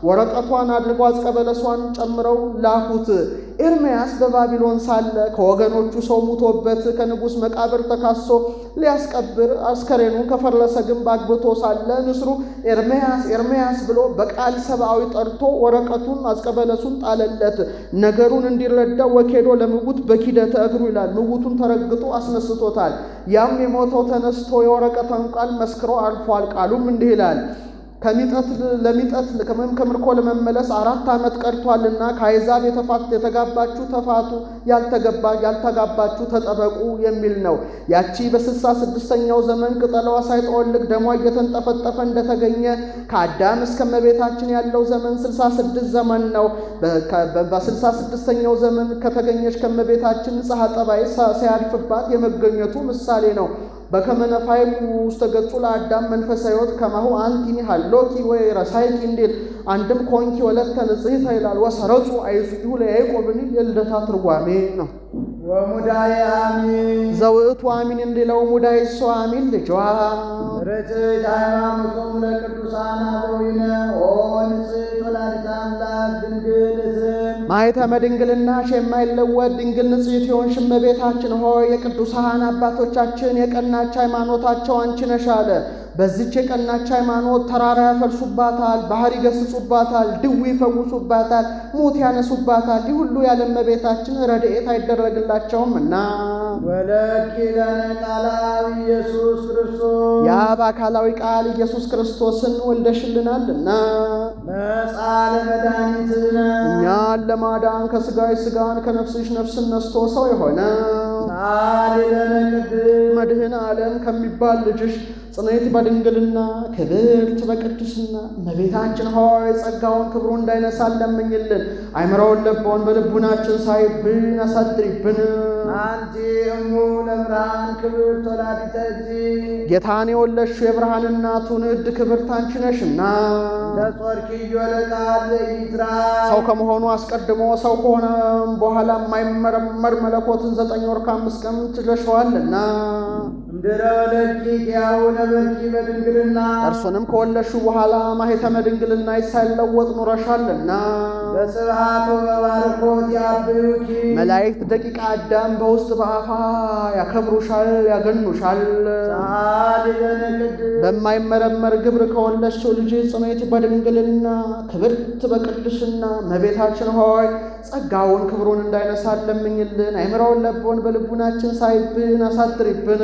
Speaker 2: ወረቀቷን አድርገው አዝቀ በለሷን ጨምረው ላኩት። ኤርምያስ በባቢሎን ሳለ ከወገኖቹ ሰው ሙቶበት ከንጉሥ መቃብር ተካሶ ሊያስቀብር አስከሬኑ ከፈረሰ ግንብ አግብቶ ሳለ ንስሩ ኤርምያስ ኤርምያስ ብሎ በቃል ሰብአዊ ጠርቶ ወረቀቱን አዝቀ በለሱን ጣለለት። ነገሩን እንዲረዳ ወኬዶ ለምውት በኪደተ እግሩ ይላል። ምውቱን ተረግጦ አስነስቶታል። ያም የሞተው ተነስቶ የወረቀቱን ቃል መስክሮ አልፏል። ቃሉም እንዲህ ይላል። ከምርኮ ለመመለስ 4 ዓመት ቀርቷልና ከአሕዛብ የተጋባችሁ ተፋቱ፣ ያልተጋባችሁ ተጠበቁ የሚል ነው። ያቺ በ66ኛው ዘመን ቅጠሏ ሳይጠወልግ ደሟ እየተንጠፈጠፈ እንደተገኘ ከአዳም እስከ እመቤታችን ያለው ዘመን 66 ዘመን ነው። በ66ኛው ዘመን ከተገኘች ከእመቤታችን ንጽሐ ጠባይ ሳያልፍባት የመገኘቱ ምሳሌ ነው። በከመ ነፋይኩ ውስተ ገጹ ለአዳም መንፈሰ ሕይወት ከማሁ አንቲኒ ሀሎኪ ወይ ረሳይኪ እንዲል አንድም ኮንኪ ወለተ ንጽሕተ ይላል። ወሰረጹ አይሱሁ ለያዕቆብን የልደታ ትርጓሜ ነው።
Speaker 1: ወሙዳየ አሚን
Speaker 2: ዘውእቱ አሚን እንዲለው ሙዳየ እሱ አሚን ልጇ
Speaker 1: ርትዕት ሃይማኖቶሙ ለቅዱሳን አበዊነ ኦ ንጽሕት ወላዲተ አምላክ ድንግል ማኅተመ ድንግልናሽ የማይለወጥ ድንግል ንጽሕት የሆንሽ እመቤታችን ሆይ የቅዱሳን አባቶቻችን የቀናች ሃይማኖታቸው አንቺ ነሽ አለ። በዚች የቀናች ሃይማኖት ተራራ ያፈልሱባታል፣ ባህር ይገስጹባታል፣ ድዊ ይፈውሱባታል፣ ሙት ያነሱባታል። ይህ ሁሉ ያለ እመቤታችን ረድኤት አይደረግላቸውምና ወለኪ ለነ ቃላዊ ኢየሱስ ክርስቶስ
Speaker 2: የአብ አካላዊ ቃል ኢየሱስ ክርስቶስን ወልደሽልናልና
Speaker 1: መጽአ ለመድኃኒትነ
Speaker 2: እኛን ለማዳን ከሥጋሽ ሥጋን ከነፍስሽ ነፍስን ነስቶ ሰው የሆነ
Speaker 1: ሳሊ ለነ ቅድስት
Speaker 2: መድህን ዓለም ከሚባል ልጅሽ ጽኔት በድንግልና ክብርት በቅድስና እመቤታችን ሆይ ጸጋውን ክብሩ እንዳይነሳን ለምኝልን። አይምረውን ልቦን በልቡናችን ሳይብን አሳድሪብን።
Speaker 1: አንቲ እሙ ለብርሃን ክብርት ወላዲተ እግዚእ
Speaker 2: ጌታን የወለድሽው የብርሃን እናቱ ንዕድ ክብርት አንቺ ነሽና
Speaker 1: ተጾርኪዮ ለቃል ዘይትራ
Speaker 2: ሰው ከመሆኑ አስቀድሞ ሰው ከሆነ በኋላ የማይመረመር መለኮትን 9 ወር ከ5 ቀን ትለሸዋልና
Speaker 1: እምድኅረ ወለድኪ ሕያው ነበርኪ በድንግልና
Speaker 2: እርሱንም ከወለድሽው በኋላ ማኅተመ ድንግልና ሳይለወጥ ኑረሻልና
Speaker 1: በስብሐት ወበባርኮት ያብዩኪ
Speaker 2: መላእክት ደቂቀ አዳም በውስጥ በአፋ ያከብሩሻል ያገኑሻል።
Speaker 1: ሳሊ ለነ ቅድስት
Speaker 2: በማይመረመር ግብር ከወለድሽው ልጅ ጽኔት በድንግልና ክብርት በቅድስና እመቤታችን ሆይ ጸጋውን ክብሩን እንዳይነሳን ለምኝልን። አይምረውን ልቦን በልቡናችን ሳይብን አሳድሪብን።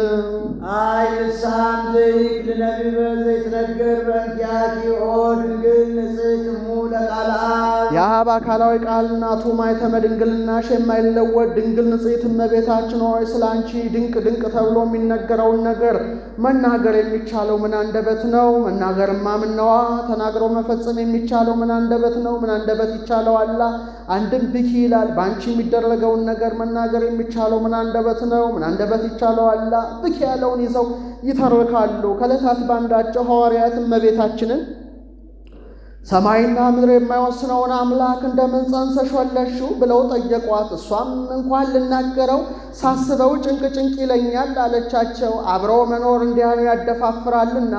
Speaker 1: አይ ልሳን ዘይክል ነቢበ ዘይትነገር በእንቲአኪ ኦ ድንግል ንጽሕት እሙ ለቃለ አብ
Speaker 2: የአብ አካላዊ ቃል እናቱ ማኅተመ ድንግልናሽ የማይለወጥ ድንግል ንጽሕት እመቤታችን ሆይ ስለ አንቺ ድንቅ ድንቅ ተብሎ የሚነገረውን ነገር መናገር የሚቻለው ምን አንደበት ነው? መናገርማ ምነዋ? ተናግሮ መፈጸም የሚቻለው ምን አንደበት ነው? ምን አንደበት ይቻለዋል? አንድም ብኪ ይላል። በአንቺ የሚደረገውን ነገር መናገር የሚቻለው ምን አንደበት ነው? ምን አንደበት ይቻለዋል? ብኪ ያለውን ይዘው ይተርካሉ። ከዕለታት ባንዳቸው ሐዋርያት እመቤታችንን ሰማይና ምድር የማይወስነውን አምላክ እንደምን ጸንሰሽ ወለድሽው ብለው ጠየቋት። እሷም እንኳን ልናገረው ሳስበው ጭንቅ ጭንቅ ይለኛል አለቻቸው። አብረው መኖር እንዲህ ያደፋፍራልና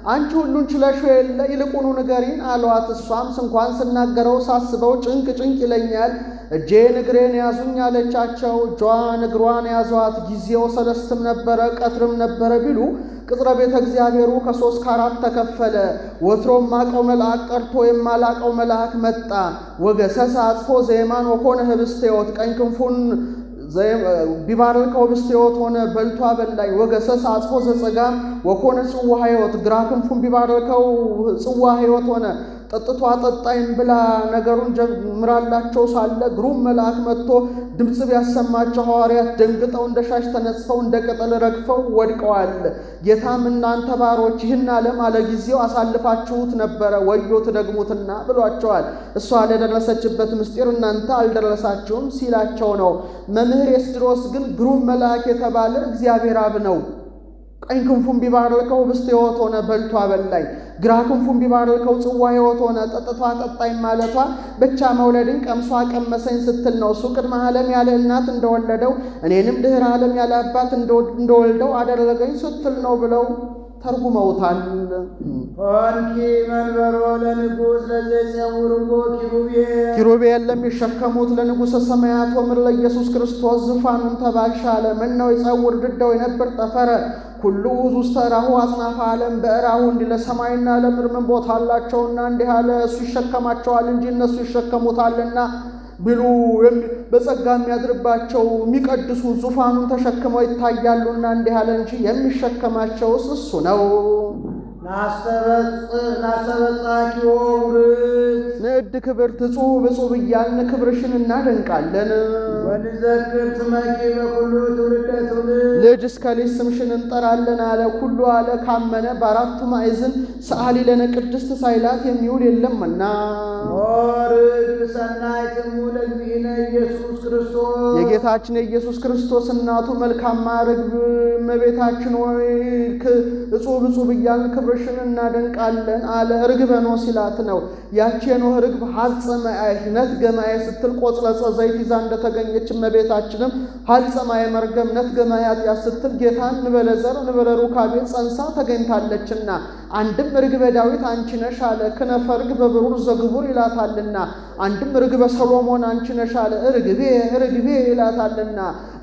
Speaker 2: አንቺ ሁሉን ችለሽ የለ ይልቁኑ ንገሪን አሏት። እሷም እንኳን ስናገረው ሳስበው ጭንቅ ጭንቅ ይለኛል፣ እጄን እግሬን ያዙኝ አለቻቸው። እጇን እግሯን ያዟት። ጊዜው ሰለስትም ነበረ ቀትርም ነበረ ቢሉ ቅጽረ ቤተ እግዚአብሔሩ ከ3 ከ4 ተከፈለ። ወትሮም ማቀው መልአክ ቀርቶ የማላቀው መልአክ መጣ። ወገሰሰ አጽፎ ዘየማን ወኮነ ህብስተ ሕይወት ቀኝ ክንፉን ቢባርከው ህብስተ ሕይወት ሆነ በልቶ አበላኝ። ወገሰሰ አጽፎ ዘጸጋም ወኮነ ጽዋ ሕይወት ግራ ክንፉን ቢባርከው ጽዋ ሕይወት ሆነ ጠጥቶ አጠጣኝ ብላ ነገሩን ጀምራላቸው ሳለ ግሩም መልአክ መጥቶ ድምፅ ቢያሰማቸው ሐዋርያት ደንግጠው እንደ ሻሽ ተነጽፈው እንደ ቅጠል ረግፈው ወድቀዋል። ጌታም እናንተ ባሮች ይህን ዓለም አለጊዜው አሳልፋችሁት ነበረ፣ ወዮ ትደግሙትና ብሏቸዋል። እሷ ለደረሰችበት ምስጢር እናንተ አልደረሳችሁም ሲላቸው ነው። መምህር ኤስድሮስ ግን ግሩም መልአክ የተባለ እግዚአብሔር አብ ነው። ቀኝ ክንፉን ቢባርከው ህብስተ ሕይወት ሆነ በልቶ አበላኝ። ግራ ክንፉን ቢባርከው ጽዋ ሕይወት ሆነ ጠጥቶ አጠጣኝ ማለቷ ብቻ መውለድን ቀምሷ ቀመሰኝ ስትል ነው። እሱ ቅድመ ዓለም ያለ እናት እንደወለደው እኔንም ድኅረ ዓለም ያለ አባት እንደወልደው አደረገኝ ስትል ነው ብለው ተርጉመውታል።
Speaker 1: ኮንኪ መንበሮ ለንጉሥ ለዘይጸውርዎ
Speaker 2: ኪሩቤል ለሚሸከሙት ለንጉሠ ሰማያት ወምድር ለኢየሱስ ክርስቶስ ዙፋኑን ተባልሽ አለ። ምነው ይጸውር ድደው የነበር ጠፈረ ኩሉ ውስተ ራሁ አጽናፈ ዓለም በእራሁ እንዲህ ለሰማይና ለምድር ምን ቦታ አላቸውና እንዲህ አለ። እሱ ይሸከማቸዋል እንጂ እነሱ ይሸከሙታልና ቢሉ በጸጋ የሚያድርባቸው የሚቀድሱ ዙፋኑን ተሸክመው ይታያሉና እንዲህ አለ እንጂ የሚሸከማቸውስ እሱ ነው።
Speaker 1: ናስተበጻኪዎ ውርት
Speaker 2: ንዕድ ክብርት እጹብ እጹብ እያልን ክብርሽን እናደንቃለን።
Speaker 1: ወንዘክር ትመኪ በኩሉ ትውልደ ትውልድ
Speaker 2: ልጅ እስከ ልጅ ስምሽን እንጠራለን አለ። ሁሉ አለ ካመነ በአራቱ ማዕዝን ሰአሊ ለነ ቅድስት ሳይላት የሚውል የለምና።
Speaker 1: ኦርግ ሰናይት እሙ ለእግዚእነ ኢየሱስ ክርስቶስ
Speaker 2: የጌታችን የኢየሱስ ክርስቶስ እናቱ መልካም ርግብ እመቤታችን ሆይ እጹብ እጹብ እያልን ክብርሽን እናደንቃለን አለ። ርግበ ኖህ ሲላት ነው። ያቺ የኖህ ርግብ ሐጸ ማየ ነትገ ማየ ስትል ቆጽለጸ ዘይት ይዛ እንደተገኘች እመቤታችንም ሐጸ ማየ መርገም ነትገ ማየ ኃጢአት ስትል ጌታን ንበለ ዘር ንበለ ሩካቤ ጸንሳ ተገኝታለችና። አንድም ርግበ ዳዊት አንቺ ነሽ አለ። ክነፈ ርግበ ብሩር ዘግቡር ይላታልና። አንድም ርግበ ሰሎሞን አንቺ ነሽ አለ። ርግቤ ርግቤ ይላታልና።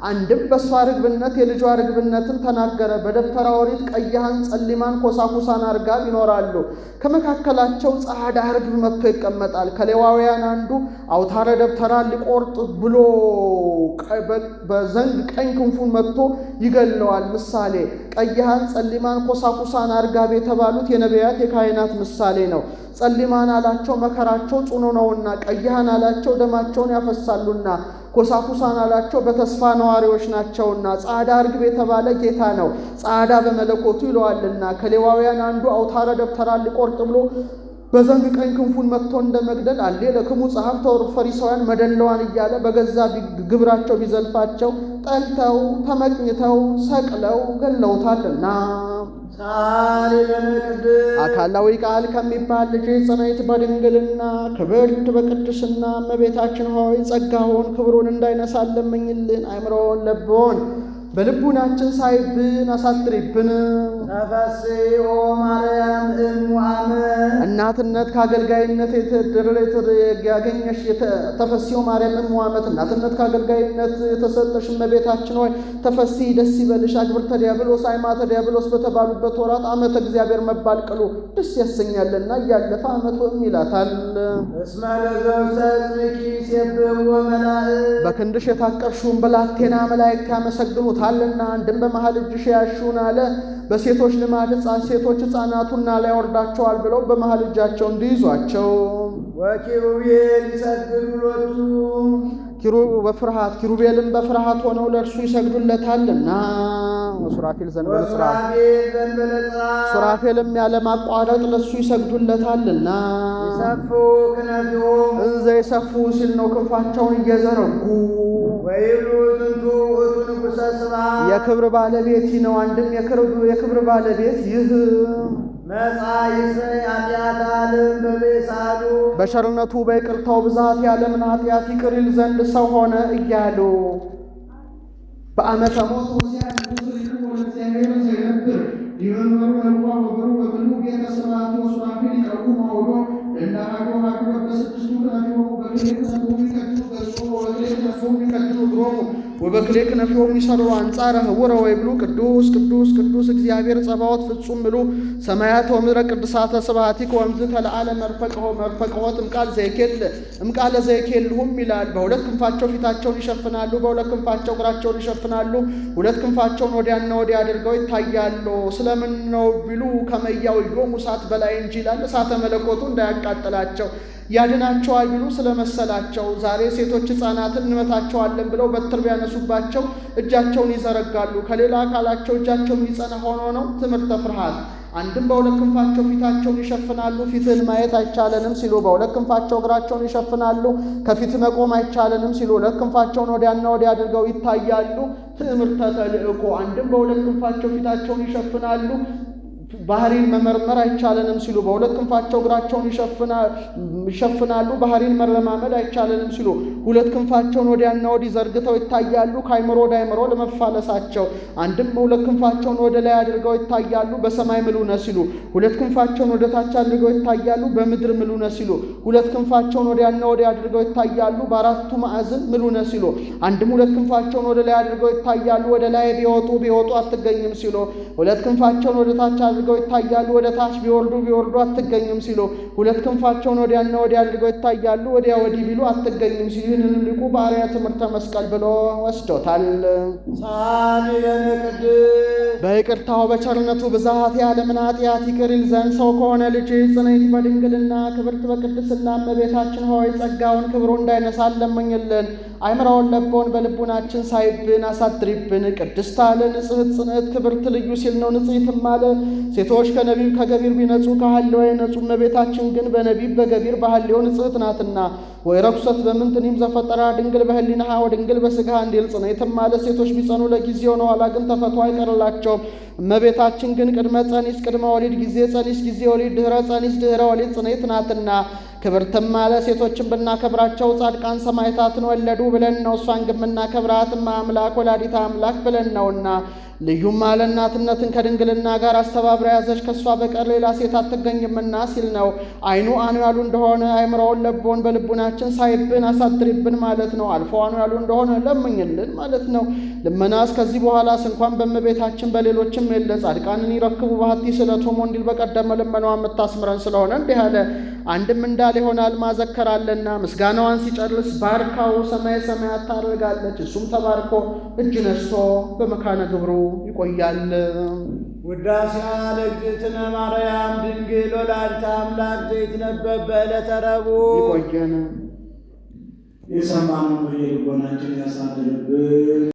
Speaker 2: አንድም በሷ ርግብነት የልጇ ርግብነትን ተናገረ። በደብተራ ኦሪት ቀያሃን ጸሊማን ኮሳኩሳን አርጋብ ይኖራሉ። ከመካከላቸው ጸዓዳ ርግብ መጥቶ ይቀመጣል። ከሌዋውያን አንዱ አውታረ ደብተራ ሊቆርጥ ብሎ በዘንግ ቀኝ ክንፉን መጥቶ ይገለዋል። ምሳሌ ቀያሃን ጸሊማን ኮሳኩሳን አርጋብ የተባሉት የነቢያት የካህናት ምሳሌ ነው። ጸሊማን አላቸው መከራቸው ጽኑ ነውና፣ ቀያሃን አላቸው ደማቸውን ያፈሳሉና፣ ኮሳኩሳን አላቸው በተስፋ ነዋሪዎች ናቸውና። ጸዓዳ ርግብ የተባለ ጌታ ነው። ጸዓዳ በመለኮቱ ይለዋልና። ከሌዋውያን አንዱ አውታረ ደብተራ ሊቆርጥ ብሎ በዘንግ ቀኝ ክንፉን መጥቶ እንደ መግደል አሌ ለክሙ ጸሐፍተ ፈሪሳውያን መደለዋን እያለ በገዛ ግብራቸው ቢዘልፋቸው ጠልተው ተመቅኝተው ሰቅለው ገለውታልና። አካላዊ ቃል ከሚባል ልጅ ጽንዕት በድንግልና ክብርት በቅድስና እመቤታችን ሆይ ጸጋውን ክብሩን እንዳይነሳን ለምኝልን። አይምሮን ለቦን በልቡናችን ሳይብን አሳድሪብን።
Speaker 1: ተፈሥሒ ማርያም እሙ አመን
Speaker 2: እናትነት ከአገልጋይነት ያገኘሽ ተፈሥሒ ማርያም እሙ አመት እናትነት ከአገልጋይነት የተሰጠሽ እመቤታችን ሆይ ተፈሥሒ ደስ ይበልሽ። አግብርተ ዲያብሎስ አይማተ ዲያብሎስ በተባሉበት ወራት ዓመተ እግዚአብሔር መባል ቅሉ ደስ ያሰኛልና እያለፈ ዓመት ወም ይላታል።
Speaker 1: እስመ ለዘውሰጽኪ ሲብሕዎ መላእክት
Speaker 2: በክንድሽ የታቀፍሽውን ብላቴና መላእክት ያመሰግኑታልና። አንድም በመሃል እጅሽ ያሹን አለ። በሴቶች ልማድ ሴቶች ሕፃናቱና ላይ ያወርዳቸዋል ብለው በመሃል እጃቸው እንዲይዟቸው።
Speaker 1: ወኪሩቤል ይሰግዱ ሎቱ
Speaker 2: በፍርሃት ኪሩቤልም በፍርሃት ሆነው ለእርሱ ይሰግዱለታልና። ሱራፌል ዘንበለ ጽርሐ ሱራፌልም ያለማቋረጥ ለእሱ ይሰግዱለታልና።
Speaker 1: ይሰፉ ክነፊሆሙ
Speaker 2: እንዘ ይሰፉ ሲል ነው ክንፋቸውን እየዘረጉ።
Speaker 1: ወይብሉ ዝንቱ ውእቱ ንጉሠ ስብሐት
Speaker 2: የክብር ባለቤት ነው። አንድም የክብር ባለቤት ይህ
Speaker 1: መጻ ይስረይ ኃጢአተ ዓለም በቤሳሉ
Speaker 2: በቸርነቱ በይቅርታው ብዛት የዓለምን ኃጢአት ይቅር ይል ዘንድ ሰው ሆነ እያሉ በዓመተ ሞቱ እግዚአብሔር ዘይነብር ሊመንበሩ ነዋ ወበሩ ወብሉ ቤተ ስብሐት ወሱራፌል ይቀርቡ ማውሎ ለናሃዶ ሃዶ በስድስቱ ክነፊሆሙ በክሌ ክነፊሆሙ ይቀድሙ ገጾ ወበክሌ ክነፊሆሙ ይቀድሙ እግሮሙ ወበክሌ ክነፊሆሙ ይሰሩ አንጻረ ህውረ ወይብሉ ቅዱስ ቅዱስ ቅዱስ እግዚአብሔር ጸባዖት ፍጹም ብሉ ሰማያት ወምድረ ቅድሳተ ስብሐቲከ ወእምዝ ተለዓለ መርፈቅሆት እምቃለ ዘይኬልሁም ይላል። በሁለት ክንፋቸው ፊታቸውን ይሸፍናሉ፣ በሁለት ክንፋቸው እግራቸውን ይሸፍናሉ፣ ሁለት ክንፋቸውን ወዲያና ወዲያ አድርገው ይታያሉ። ስለምን ነው ቢሉ ከመያው ዮም እሳት በላይ እንጂ ይላል። እሳተ መለኮቱ እንዳያቃጥላቸው ያድናቸዋል ቢሉ ስለመሰላቸው። ዛሬ ሴቶች ሕፃናትን እንመታቸዋለን ብለው በትር ቢያነሱባቸው እጃቸውን ይዘረጋሉ። ከሌላ አካላቸው እጃቸው የሚጸና ሆኖ ነው ትምህርተ ፍርሃት። አንድም በሁለት ክንፋቸው ፊታቸውን ይሸፍናሉ፣ ፊትህን ማየት አይቻለንም ሲሉ፣ በሁለት ክንፋቸው እግራቸውን ይሸፍናሉ፣ ከፊት መቆም አይቻለንም ሲሉ፣ ሁለት ክንፋቸውን ወዲያና ወዲያ አድርገው ይታያሉ። ትዕምርተ ተልእኮ። አንድም በሁለት ክንፋቸው ፊታቸውን ይሸፍናሉ፣ ባህሪን መመርመር አይቻለንም ሲሉ፣ በሁለት ክንፋቸው እግራቸውን ይሸፍናሉ፣ ባህሪን መረማመድ አይቻለንም ሲሉ፣ ሁለት ክንፋቸውን ወዲያና ወዲህ ዘርግተው ይታያሉ፣ ከአይምሮ ወደ አይምሮ ለመፋለሳቸው። አንድም ሁለት ክንፋቸውን ወደ ላይ አድርገው ይታያሉ፣ በሰማይ ምሉነ ሲሉ፣ ሁለት ክንፋቸውን ወደ ታች አድርገው ይታያሉ፣ በምድር ምሉነ ሲሉ፣ ሁለት ክንፋቸውን ወዲያና ወዲህ አድርገው ይታያሉ፣ በአራቱ ማዕዘን ምሉነ ሲሉ፣ አንድም ሁለት ክንፋቸውን ወደ ላይ አድርገው ይታያሉ፣ ወደ ላይ ቢወጡ አትገኝም ሲሉ፣ ሁለት ክንፋቸውን ወደ ታች አድርገው ይታያሉ፣ ወደ ታች ቢወርዱ አትገኝም ሲሉ፣ ሁለት ክንፋቸውን ወዲያና ወዲያ አድርገው ይታያሉ፣ ወዲያ ወዲህ ቢሉ አትገኝም ሲሉ፣ ይህንን ሊቁ በአርያ ትምህርተ መስቀል ብሎ ወስዶታል።
Speaker 1: ሳሊለነ ቅድስት
Speaker 2: በይቅርታው በቸርነቱ ብዛት የዓለምን ኃጢአት ይቅር ይል ዘንድ ሰው ከሆነ ልጅ ጽንዕት በድንግልና ክብርት በቅድስና እመቤታችን ሆይ ጸጋውን ክብሩ እንዳይነሳን ለምኝልን። አይምራውን ለቦን በልቡናችን ሳይብን አሳድሪብን። ቅድስት አለ ንጽሕት ጽንዕት ክብርት ልዩ ሲል ነው። ንጽሕትም አለ ሴቶች ከነቢብ ከገቢር ቢነጹ ከሐልዮ አይነጹ፣ እመቤታችን ግን በነቢብ በገቢር በሐልዮ ንጽሕት ናትና። ወይ ረኩሰት በምንትኒም ዘፈጠራ ድንግል በህሊናሃ ወድንግል በሥጋሃ እንዲል ጽንዕትም አለ ሴቶች ቢጸኑ ለጊዜው ነው፣ ኋላ ግን ተፈቶ አይቀርላቸውም። እመቤታችን ግን ቅድመ ጸኒስ ቅድመ ወሊድ ጊዜ ጸኒስ ጊዜ ወሊድ ድኅረ ጸኒስ ድኅረ ወሊድ ጽንዕት ናትና። ክብርትም አለ ሴቶችን ብናከብራቸው ጻድቃን ሰማዕታትን ወለዱ ብለን ነው። እሷን ግን ብናከብራትም አምላክ ወላዲተ አምላክ ብለን ነውና። ልዩም አለ እናትነትን ከድንግልና ጋር አስተባብራ ያዘች ከእሷ በቀር ሌላ ሴት አትገኝምና ሲል ነው። አይኑ አኑ ያሉ እንደሆነ አይምሮውን ለቦን በልቡናችን ሳይብን አሳድሪብን ማለት ነው። አልፎ አኑ ያሉ እንደሆነ ለምኝልን ማለት ነው። ልመናስ ከዚህ በኋላስ እንኳን በእመቤታችን በሌሎችም የለ። ጻድቃንን ይረክቡ ባህቲ ስለቶሞ እንዲል በቀደመ ልመናዋ የምታስምረን ስለሆነ እንዲህ አለ። አንድም እንዳለ ይሆናል ማዘከራለና ምስጋናዋን ሲጨርስ ባርካው ሰማይ ሰማያት ታደርጋለች። እሱም ተባርኮ እጅ ነስቶ በመካነ ግብሩ ይቆያል።
Speaker 1: ውዳሴያ ለእግዝእትነ ማርያም ድንግል ወላዲተ አምላክ ዘይትነበብ በዕለተ ረቡዕ።
Speaker 2: ይቆየን።
Speaker 3: የሰማነውን በየልቦናችን ያሳድርብን።